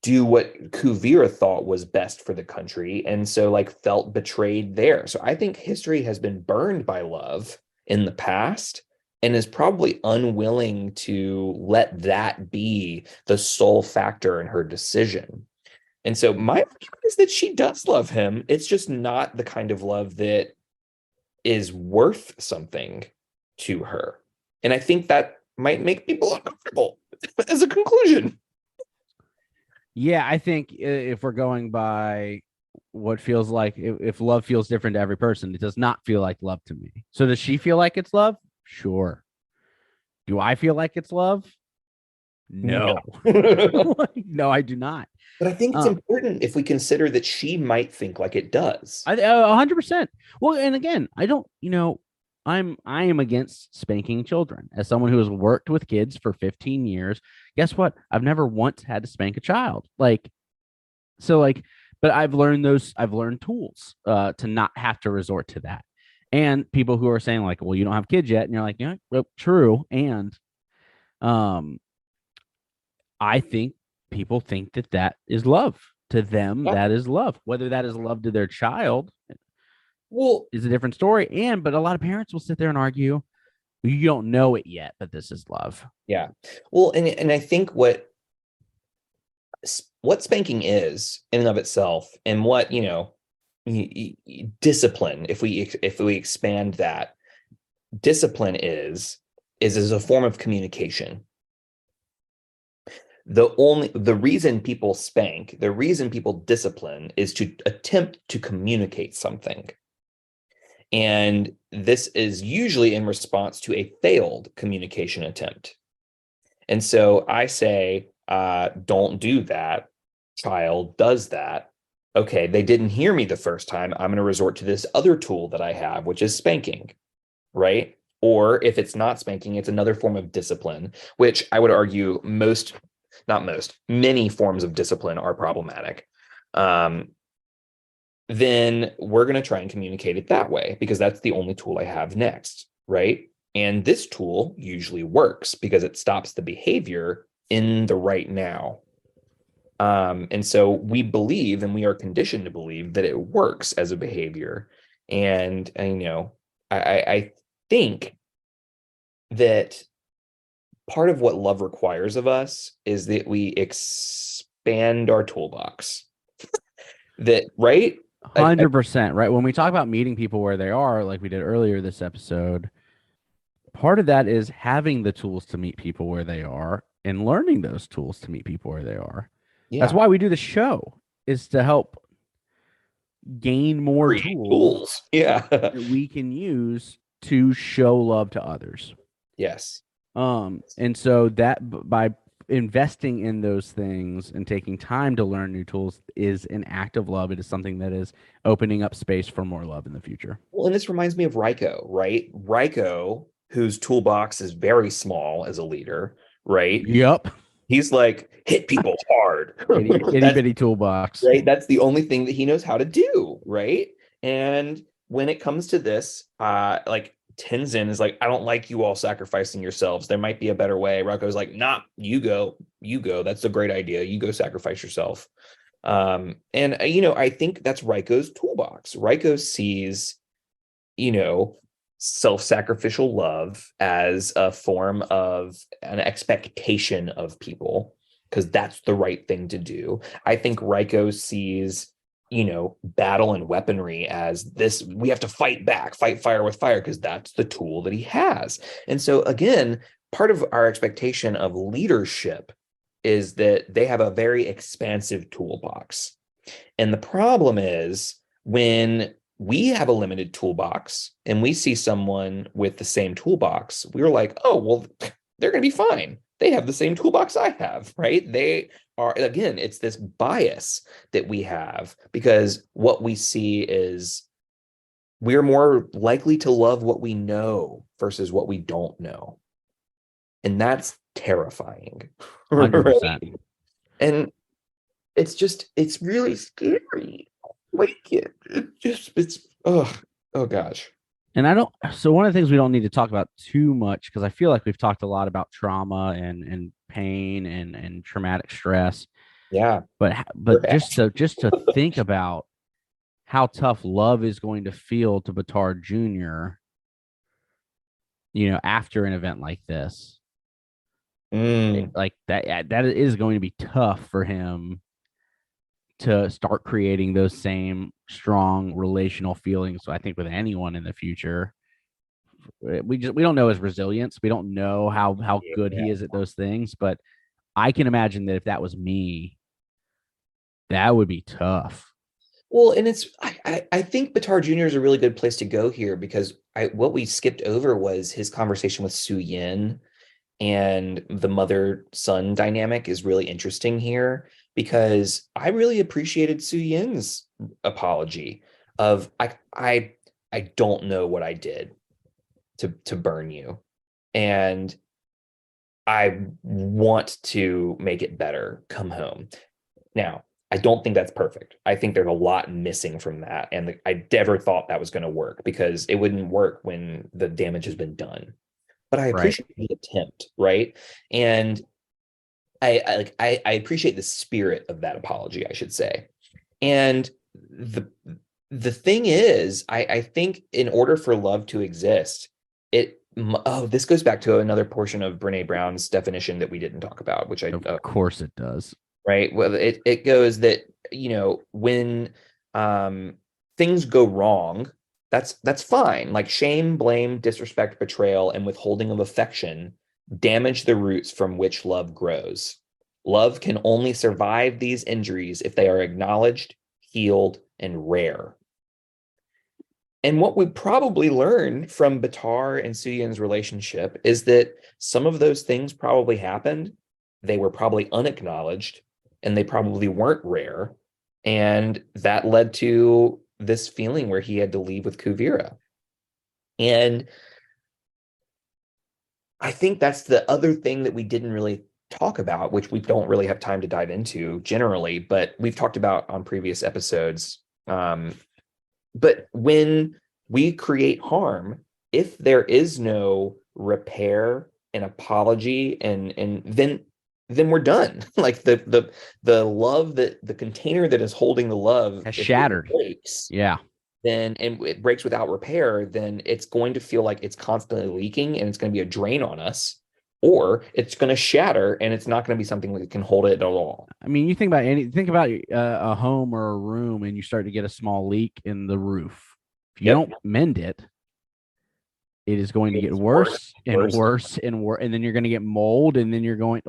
do what Kuvira thought was best for the country, and so like felt betrayed there. So I think history has been burned by love in the past and is probably unwilling to let that be the sole factor in her decision. And so my argument is that she does love him. It's just not the kind of love that is worth something to her. And I think that might make people uncomfortable as a conclusion. Yeah, I think if we're going by what feels like, if love feels different to every person, it does not feel like love to me. So does she feel like it's love? Sure. Do I feel like it's love? No. No, I do not. But I think it's important if we consider that she might think like it does. 100%. Well, and again, I don't, I am against spanking children. As someone who has worked with kids for 15 years, guess what? I've never once had to spank a child. But I've learned tools to not have to resort to that. And people who are saying like, well, you don't have kids yet. And you're like, yeah, well, true. And I think people think that is love to them. Yeah. That is love. Whether that is love to their child, well, is a different story. But a lot of parents will sit there and argue, you don't know it yet, but this is love. Yeah. Well, and I think what spanking is in and of itself, and what, discipline, if we expand that, discipline is a form of communication. The reason people spank, the reason people discipline is to attempt to communicate something. And this is usually in response to a failed communication attempt. And so I say, don't do that. Child does that. Okay, they didn't hear me the first time. I'm going to resort to this other tool that I have, which is spanking, right? Or if it's not spanking, it's another form of discipline, which I would argue many forms of discipline are problematic. Then we're going to try and communicate it that way because that's the only tool I have next, right? And this tool usually works because it stops the behavior in the right now. And so we believe, and we are conditioned to believe, that it works as a behavior. And I think that part of what love requires of us is that we expand our toolbox. That, right? 100%, right? When we talk about meeting people where they are, like we did earlier this episode, part of that is having the tools to meet people where they are and learning those tools to meet people where they are. Yeah. That's why we do the show, is to help gain more Free tools Yeah. that we can use to show love to others. Yes. And so that by investing in those things and taking time to learn new tools is an act of love. It is something that is opening up space for more love in the future. Well, and this reminds me of Raiko, right? Raiko, whose toolbox is very small as a leader, right? Yep. He's like, hit people hard. Itty bitty toolbox. Right. That's the only thing that he knows how to do. Right. And when it comes to this, like Tenzin is like, I don't like you all sacrificing yourselves. There might be a better way. Rako's like, nah, you go. That's a great idea. You go sacrifice yourself. And I think that's Raiko's toolbox. Raiko sees, self-sacrificial love as a form of an expectation of people, because that's the right thing to do. I think Raiko sees, battle and weaponry as this, we have to fight back, fight fire with fire, because that's the tool that he has. And so again, part of our expectation of leadership is that they have a very expansive toolbox. And the problem is when we have a limited toolbox and we see someone with the same toolbox, we're like, oh, well, they're going to be fine. They have the same toolbox I have, right? They are, again, it's this bias that we have because what we see is we're more likely to love what we know versus what we don't know. And that's terrifying. 100%. Right? And it's really scary. Like oh gosh. And so one of the things we don't need to talk about too much, because I feel like we've talked a lot about trauma and pain and traumatic stress. Yeah. But just to think about how tough love is going to feel to Batar Jr., after an event like this. Like that is going to be tough for him to start creating those same strong relational feelings. So I think with anyone in the future, we don't know his resilience. We don't know how good he is at those things, but I can imagine that if that was me, that would be tough. Well, and I think Batar Jr. is a really good place to go here because what we skipped over was his conversation with Su Yin, and the mother-son dynamic is really interesting here because I really appreciated Su Yin's apology of I don't know what I did to burn you, and I want to make it better. Come home. Now, I don't think that's perfect. I think there's a lot missing from that, and I never thought that was going to work because it wouldn't work when the damage has been done. But I appreciate the attempt, right? And I appreciate the spirit of that apology, I should say. And the thing is, I think in order for love to exist, this goes back to another portion of Brene Brown's definition that we didn't talk about, which of course it does. Right. Well, it goes that, when things go wrong, that's fine. Like shame, blame, disrespect, betrayal, and withholding of affection damage the roots from which love grows. Love can only survive these injuries if they are acknowledged, healed, and rare. And what we probably learned from Batar and Suyin's relationship is that some of those things probably happened. They were probably unacknowledged, and they probably weren't rare. And that led to this feeling where he had to leave with Kuvira. And I think that's the other thing that we didn't really talk about, which we don't really have time to dive into generally, but we've talked about on previous episodes. But when we create harm, if there is no repair and apology, and then we're done. Like the love, that the container that is holding the love has shattered. Breaks, yeah. And it breaks without repair, then it's going to feel like it's constantly leaking and it's going to be a drain on us, or it's going to shatter and it's not going to be something that can hold it at all. I mean, you think about a home or a room and you start to get a small leak in the roof. If you don't mend it, it is going to get worse and worse and worse, and then you're going to get mold, and then you're going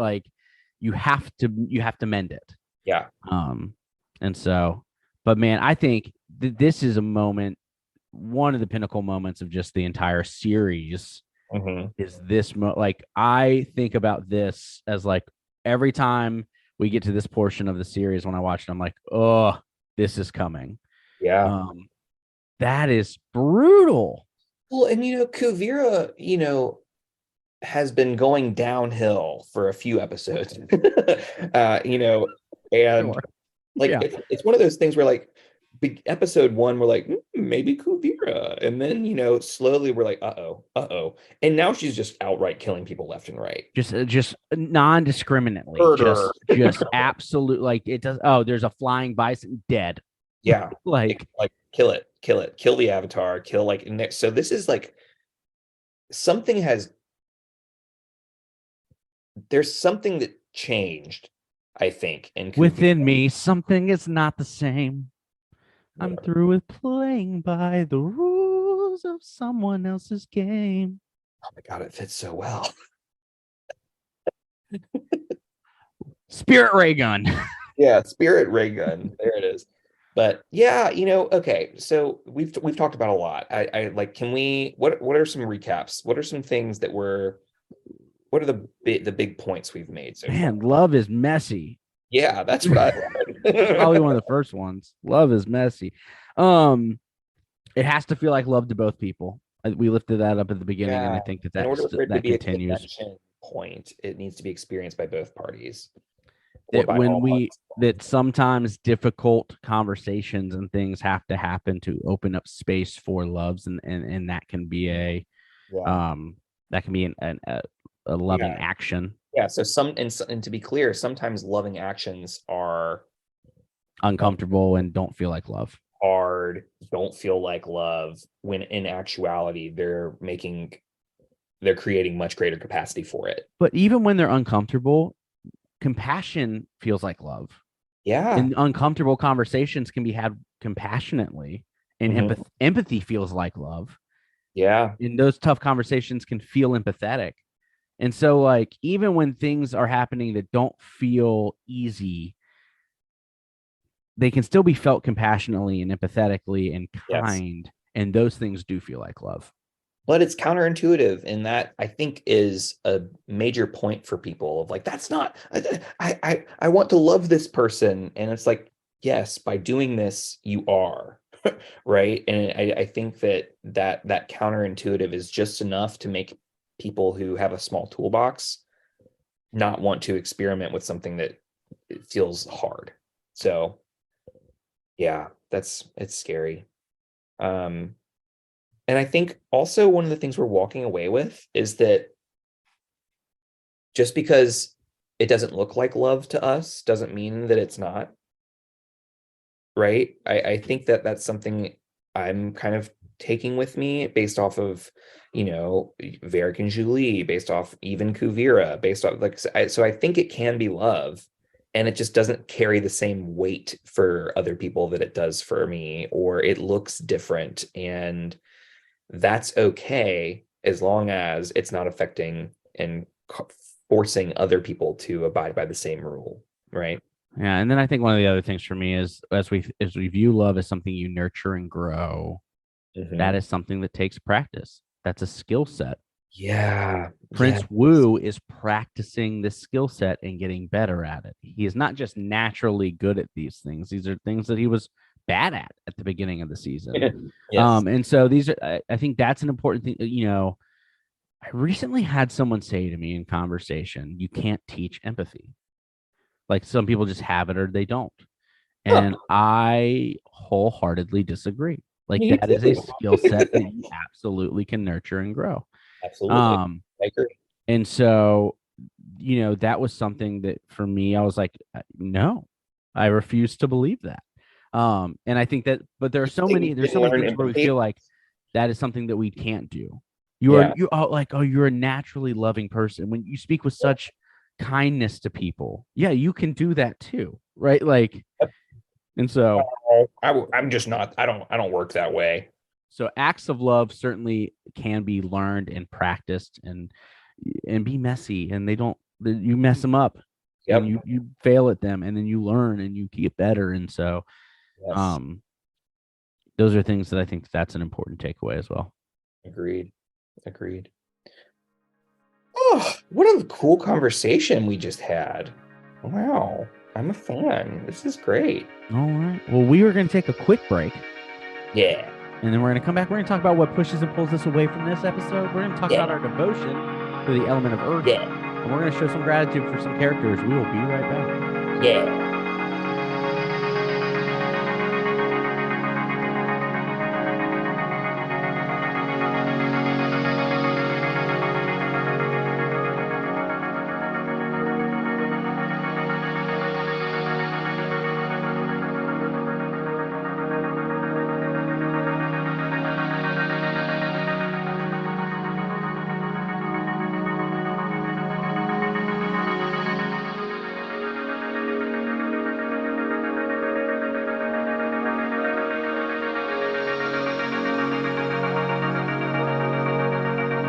you have to mend it. Yeah. And so But man, I think this is a moment, one of the pinnacle moments of just the entire series is this like I think about this as like every time we get to this portion of the series when I watch it, I'm like, oh, this is coming. Yeah. That is brutal. Well, and Kuvira, has been going downhill for a few episodes. And Sure. like Yeah. it's one of those things where like episode one, we're like, maybe Kuvira. And then, slowly we're like, uh-oh. And now she's just outright killing people left and right. Just non-discriminately. Murder. Just absolute like it does. Oh, there's a flying bison dead. Yeah. Like kill it, kill the avatar, kill like next. So this is like there's something that changed, I think, in Kuvira. Within me, something is not the same. I'm through with playing by the rules of someone else's game. Oh my God, it fits so well. Spirit ray gun. Yeah, spirit ray gun. There it is. But yeah, okay. So we've talked about a lot. I like, can we? What are some recaps? What are some things what are the big points we've made so Man, far? love is messy. Yeah, that's what I learned. Probably one of the first ones. Love is messy. It has to feel like love to both people. We lifted that up at the beginning, and I think in order for it to that be continues. a connection point, it needs to be experienced by both parties. That sometimes difficult conversations and things have to happen to open up space for loves, and that can be a loving action. Yeah. So and to be clear, sometimes loving actions are uncomfortable and don't feel like love. Hard, don't feel like love, when in actuality they're creating much greater capacity for it. But even when they're uncomfortable, compassion feels like love. Yeah. And uncomfortable conversations can be had compassionately, and empathy feels like love. Yeah. And those tough conversations can feel empathetic. And so, like, even when things are happening that don't feel easy, they can still be felt compassionately and empathetically and kind. Yes. And those things do feel like love. But it's counterintuitive, and that I think is a major point for people of like, that's not, I want to love this person. And it's like, yes, by doing this, you are. Right. And I think that counterintuitive is just enough to make people who have a small toolbox not want to experiment with something that feels hard. So yeah, it's scary. And I think also one of the things we're walking away with is that just because it doesn't look like love to us doesn't mean that it's not. Right. I think that's something I'm kind of taking with me based off of, Varric and Julie, based off even Kuvira, based off so I think it can be love, and it just doesn't carry the same weight for other people that it does for me, or it looks different. And that's okay as long as it's not affecting and forcing other people to abide by the same rule. Right. Yeah. And then I think one of the other things for me is as we view love as something you nurture and grow, that is something that takes practice. That's a skill set. Yeah. Prince Wu is practicing this skill set and getting better at it. He is not just naturally good at these things. These are things that he was bad at the beginning of the season. Yes. And so these are, I think that's an important thing. I recently had someone say to me in conversation, you can't teach empathy. Like some people just have it or they don't. And I wholeheartedly disagree. Like that is a skill set that you absolutely can nurture and grow. Absolutely. I agree. And so, that was something that for me, I was like, no, I refuse to believe that. And I think that, but there's so many things where we feel like that is something that we can't do. You're a naturally loving person. When you speak with such kindness to people, you can do that too. Right. Like, and so I'm just not, I don't work that way. So acts of love certainly can be learned and practiced and be messy, and you mess them up. Yep. And you fail at them, and then you learn and you get better. And so Yes. Those are things that I think that's an important takeaway as well. Agreed. Oh, what a cool conversation we just had. Wow. I'm a fan. This is great. All right. Well, we are going to take a quick break. Yeah. And then we're going to come back. We're going to talk about what pushes and pulls us away from this episode. We're going to talk about our devotion to the element of Earth. Yeah. And we're going to show some gratitude for some characters. We will be right back. Yeah.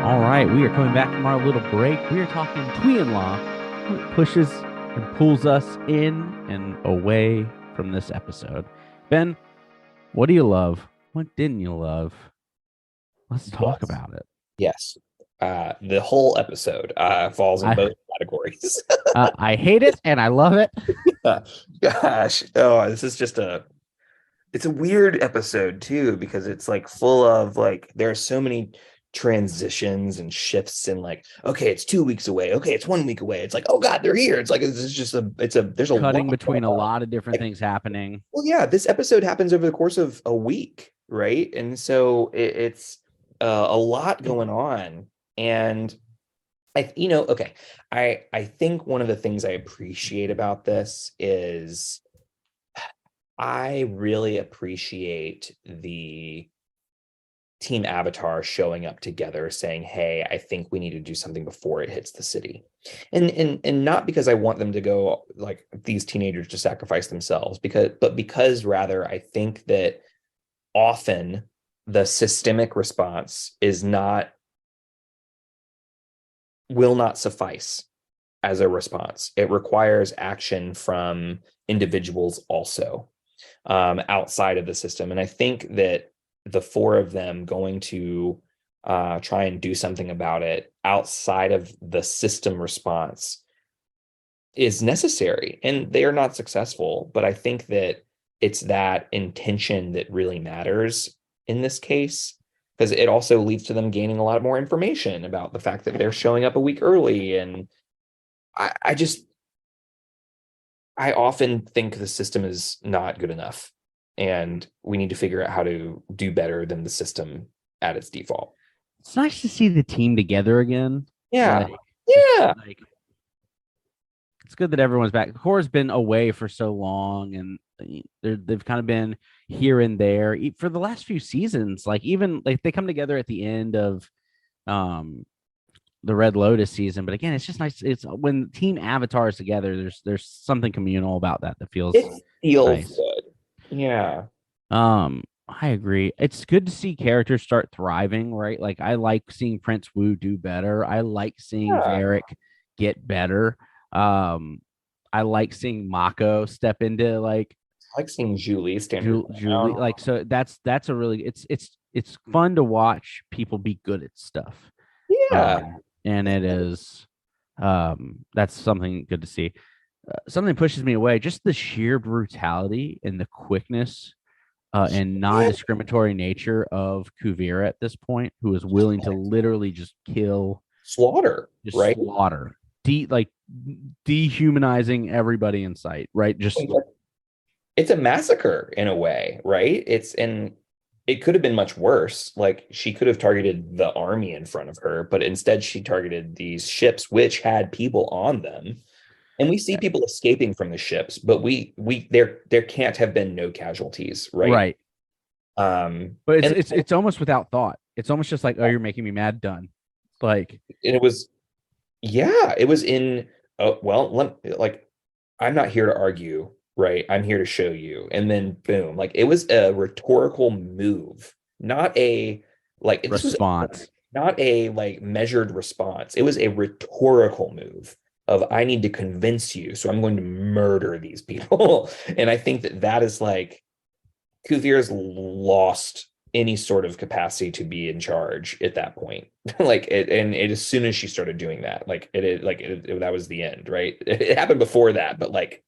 All right, we are coming back from our little break. We are talking Twee-in-law, what pushes and pulls us in and away from this episode. Ben, what do you love? What didn't you love? Let's talk about it. Yes. The whole episode falls in both categories. I hate it and I love it. Gosh. Oh, this is just it's a weird episode too, because it's like full of like, there are so many transitions and shifts and like, okay, it's 2 weeks away. Okay, it's 1 week away. It's like, oh God, they're here. It's like, it's just there's a cutting between a lot of different things happening. Well, yeah, this episode happens over the course of a week, right? And so it's a lot going on. And I think one of the things I appreciate about this is I really appreciate the Team Avatar showing up together saying, hey, I think we need to do something before it hits the city. And not because I want them to go like these teenagers to sacrifice themselves, because rather I think that often the systemic response will not suffice as a response. It requires action from individuals also outside of the system. And I think that the four of them going to try and do something about it outside of the system response is necessary. And they are not successful, but I think that it's that intention that really matters in this case, because it also leads to them gaining a lot more information about the fact that they're showing up a week early. And I often think the system is not good enough, and we need to figure out how to do better than the system at its default. It's nice to see the team together again. Yeah. It's good that everyone's back. Korra's been away for so long, and they've kind of been here and there for the last few seasons. Like even like they come together at the end of the Red Lotus season, but again, it's just nice. It's when Team Avatar is together. There's something communal about that feels nice. Good. Yeah. I agree. It's good to see characters start thriving, right? Like I like seeing Prince Wu do better. I like seeing Varric get better. I like seeing Mako step into like I like seeing Julie stand. Julie, like so that's a really it's fun to watch people be good at stuff. Yeah. And it is that's something good to see. Something pushes me away, just the sheer brutality and the quickness and non-discriminatory nature of Kuvira at this point, who is willing to literally just slaughter, dehumanizing everybody in sight, right? Just it's a massacre in a way, right? It could have been much worse. Like she could have targeted the army in front of her, but instead she targeted these ships which had people on them. And we see people escaping from the ships, but there can't have been no casualties, right? Right. But it's almost without thought. It's almost just like, oh, you're making me mad. Done. Like it was in. Oh well, I'm not here to argue, right? I'm here to show you, and then boom, like it was a rhetorical move, not a response, not a like measured response. It was a rhetorical move of I need to convince you, so I'm going to murder these people. And I think that is like Kuvira's lost any sort of capacity to be in charge at that point. Like it, and it, as soon as she started doing that, that was the end, right? It happened before that, but like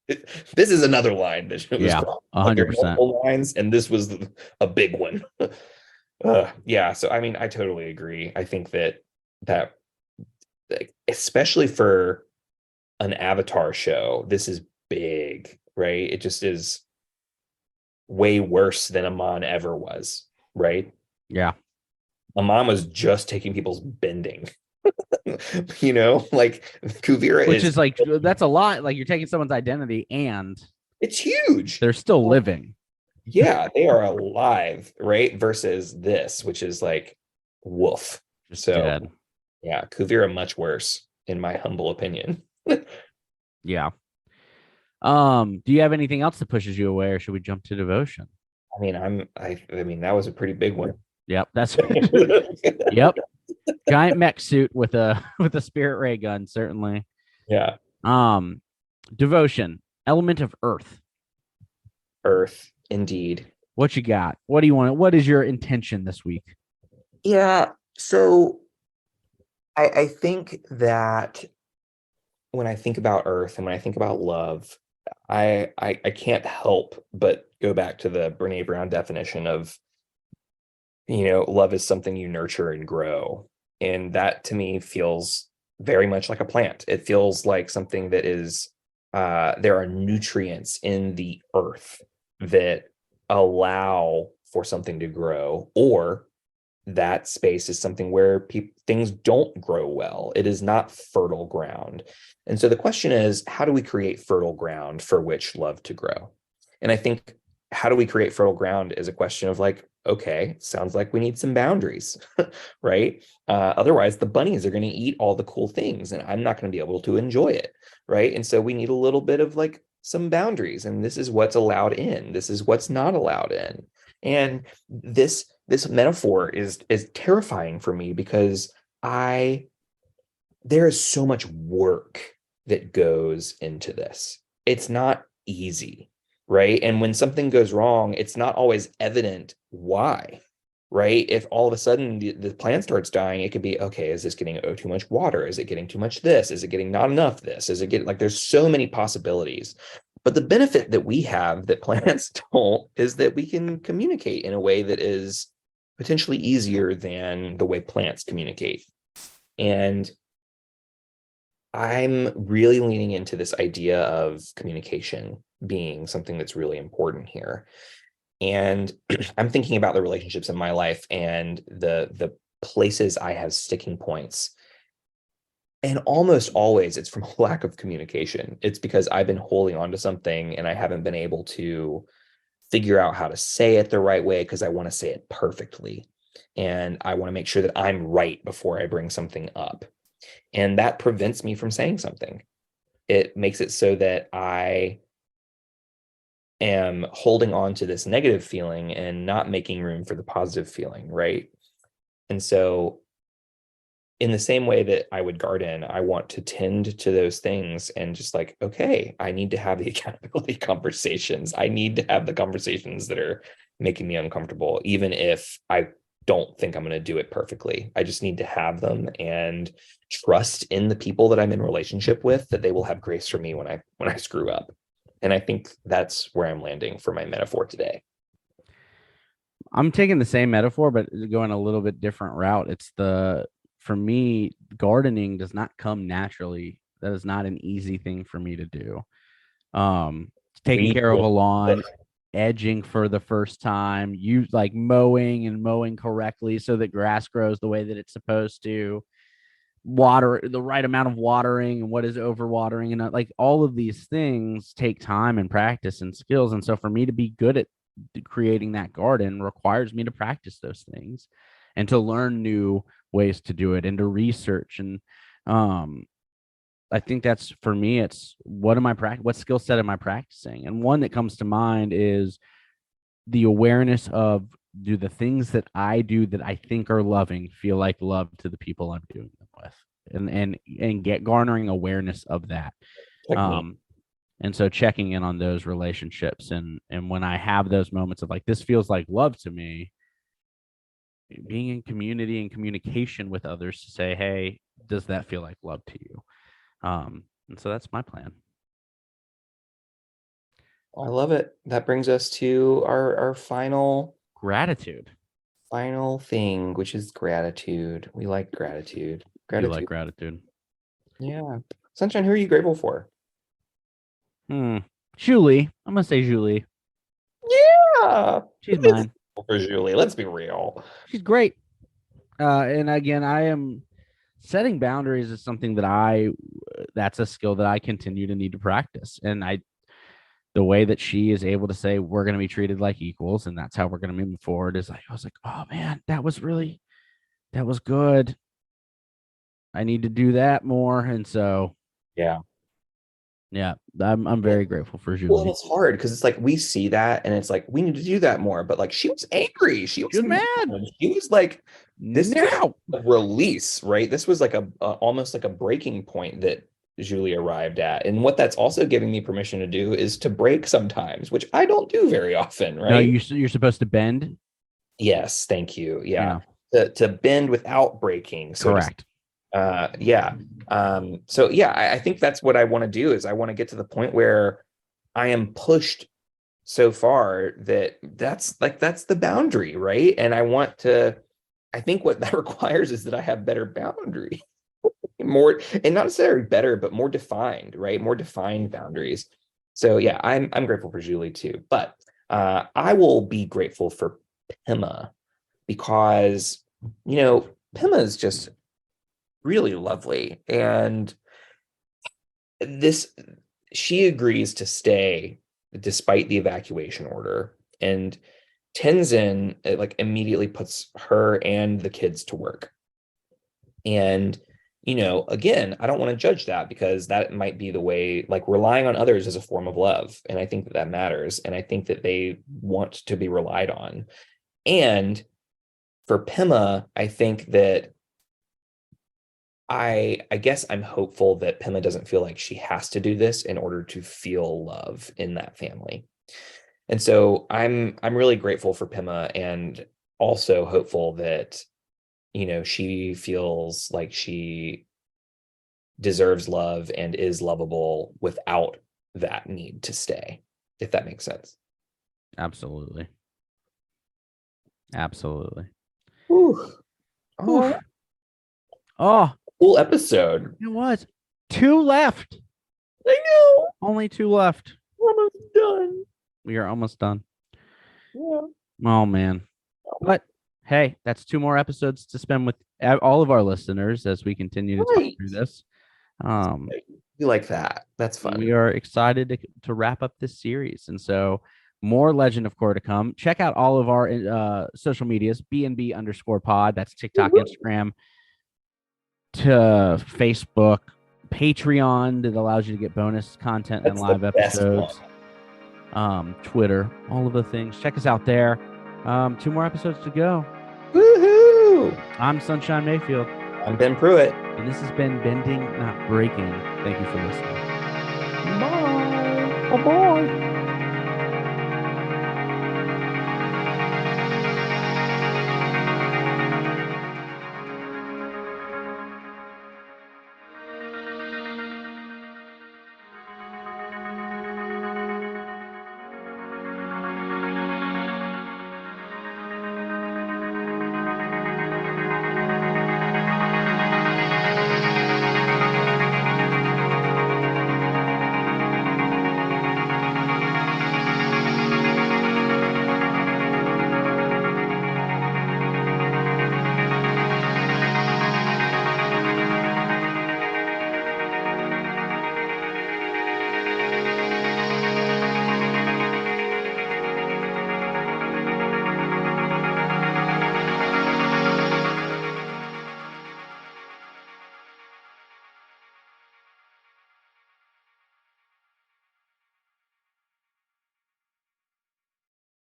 this is another line that was Yeah, like there are 100%. multiple lines, and this was a big one. Yeah, so I mean, I totally agree. I think that like, especially for an Avatar show, this is big, right? It just is way worse than Amon ever was, right? Yeah. Amon was just taking people's bending. Like Kuvira Which is is like, that's a lot. Like you're taking someone's identity and it's huge. they're still living. Yeah, they are alive, right? Versus this, which is like woof. Just So dead. yeah, Kuvira much worse, in my humble opinion. Yeah. Do you have anything else that pushes you away, or should we jump to devotion? I mean, that was a pretty big one. Yep, that's yep. Giant mech suit with a with a spirit ray gun, certainly. Yeah. Devotion, element of earth. Earth, indeed. What you got? What do you want? What is your intention this week? Yeah. So I think that when I think about Earth and when I think about love, I can't help but go back to the Brene Brown definition of, love is something you nurture and grow. And that to me feels very much like a plant. It feels like something that is, there are nutrients in the earth that allow for something to grow, or that space is something where things don't grow well. It is not fertile ground. And so the question is, how do we create fertile ground for which love to grow? And I think, how do we create fertile ground is a question of like, okay, sounds like we need some boundaries, right? Otherwise, the bunnies are going to eat all the cool things and I'm not going to be able to enjoy it, right? And so we need a little bit of like some boundaries, and this is what's allowed in, this is what's not allowed in. And this metaphor is terrifying for me because there is so much work that goes into this. It's not easy, right? And when something goes wrong, it's not always evident why, right? If all of a sudden the plant starts dying, it could be, okay, is this getting too much water? Is it getting too much this? Is it getting not enough this? Is it getting like, there's so many possibilities. But the benefit that we have that plants don't is that we can communicate in a way that is potentially easier than the way plants communicate. And I'm really leaning into this idea of communication being something that's really important here. And I'm thinking about the relationships in my life and the places I have sticking points. And almost always it's from a lack of communication. It's because I've been holding on to something and I haven't been able to figure out how to say it the right way because I want to say it perfectly. And I want to make sure that I'm right before I bring something up. And that prevents me from saying something. It makes it so that I am holding on to this negative feeling and not making room for the positive feeling, right? And so in the same way that I would garden, I want to tend to those things and just like, okay, I need to have the accountability conversations. I need to have the conversations that are making me uncomfortable, even if I don't think I'm going to do it perfectly. I just need to have them and trust in the people that I'm in relationship with, that they will have grace for me when I screw up. And I think that's where I'm landing for my metaphor today. I'm taking the same metaphor, but going a little bit different route. For me, gardening does not come naturally. That is not an easy thing for me to do. Taking care of a lawn, edging for the first time, you like mowing correctly so that grass grows the way that it's supposed to, water the right amount of watering and what is over watering, and like all of these things take time and practice and skills. And so for me to be good at creating that garden requires me to practice those things and to learn new ways to do it and to research. And I think that's, for me, it's what skill set am I practicing? And one that comes to mind is the awareness of, do the things that I do that I think are loving feel like love to the people I'm doing them with? And get garnering awareness of that. And so checking in on those relationships, and when I have those moments of like, this feels like love to me, being in community and communication with others to say, hey, does that feel like love to you? And so that's my plan. I love it. That brings us to our final thing, which is gratitude. We like gratitude. You like gratitude. Yeah. Sunshine, who are you grateful for? Julie. I'm gonna say Julie. Yeah. She's mine. For Julie, let's be real. She's great. And again, I am setting boundaries is something that that's a skill that I continue to need to practice. And the way that she is able to say we're going to be treated like equals, and that's how we're going to move forward, is like, I was like, oh man, that was good. I need to do that more. And so, yeah, I'm very grateful for Julie. Well, it's hard because it's like we see that and it's like we need to do that more. But like she was angry, she was mad. She was like, this now was a release, right? This was like a almost like a breaking point that Julie arrived at. And what that's also giving me permission to do is to break sometimes, which I don't do very often, right? No, you're supposed to bend. Yes, thank you. Yeah. To bend without breaking. So correct. So I think that's what I want to do, is I want to get to the point where I am pushed so far that's the boundary, right? And I think what that requires is that I have better boundaries. More, and not necessarily better, but more defined, right? More defined boundaries. So yeah, I'm grateful for Julie too. But I will be grateful for Pema, because Pema is just really lovely, and she agrees to stay despite the evacuation order, and Tenzin like immediately puts her and the kids to work. And again, I don't want to judge that, because that might be the way, like, relying on others is a form of love, and I think that matters, and I think that they want to be relied on. And for Pema, I think that I guess I'm hopeful that Pema doesn't feel like she has to do this in order to feel love in that family. And so I'm really grateful for Pema, and also hopeful that she feels like she deserves love and is lovable without that need to stay, if that makes sense. Absolutely. Ooh. Oh, cool episode. It was 2 left. I know. Only 2 left. We're almost done. We are almost done. Yeah. Oh man. But hey, that's 2 more episodes to spend with all of our listeners as we continue to talk through this. You like that? That's fun. We are excited to wrap up this series, and so more Legend of Korra to come. Check out all of our social medias: BNB_pod. That's TikTok, Instagram, to Facebook, Patreon that allows you to get bonus content and live episodes. Twitter, all of the things. Check us out there. 2 more episodes to go. Woohoo! I'm Sunshine Mayfield. I'm Ben Pruitt. And this has been Bending, Not Breaking. Thank you for listening. Bye. Bye-bye.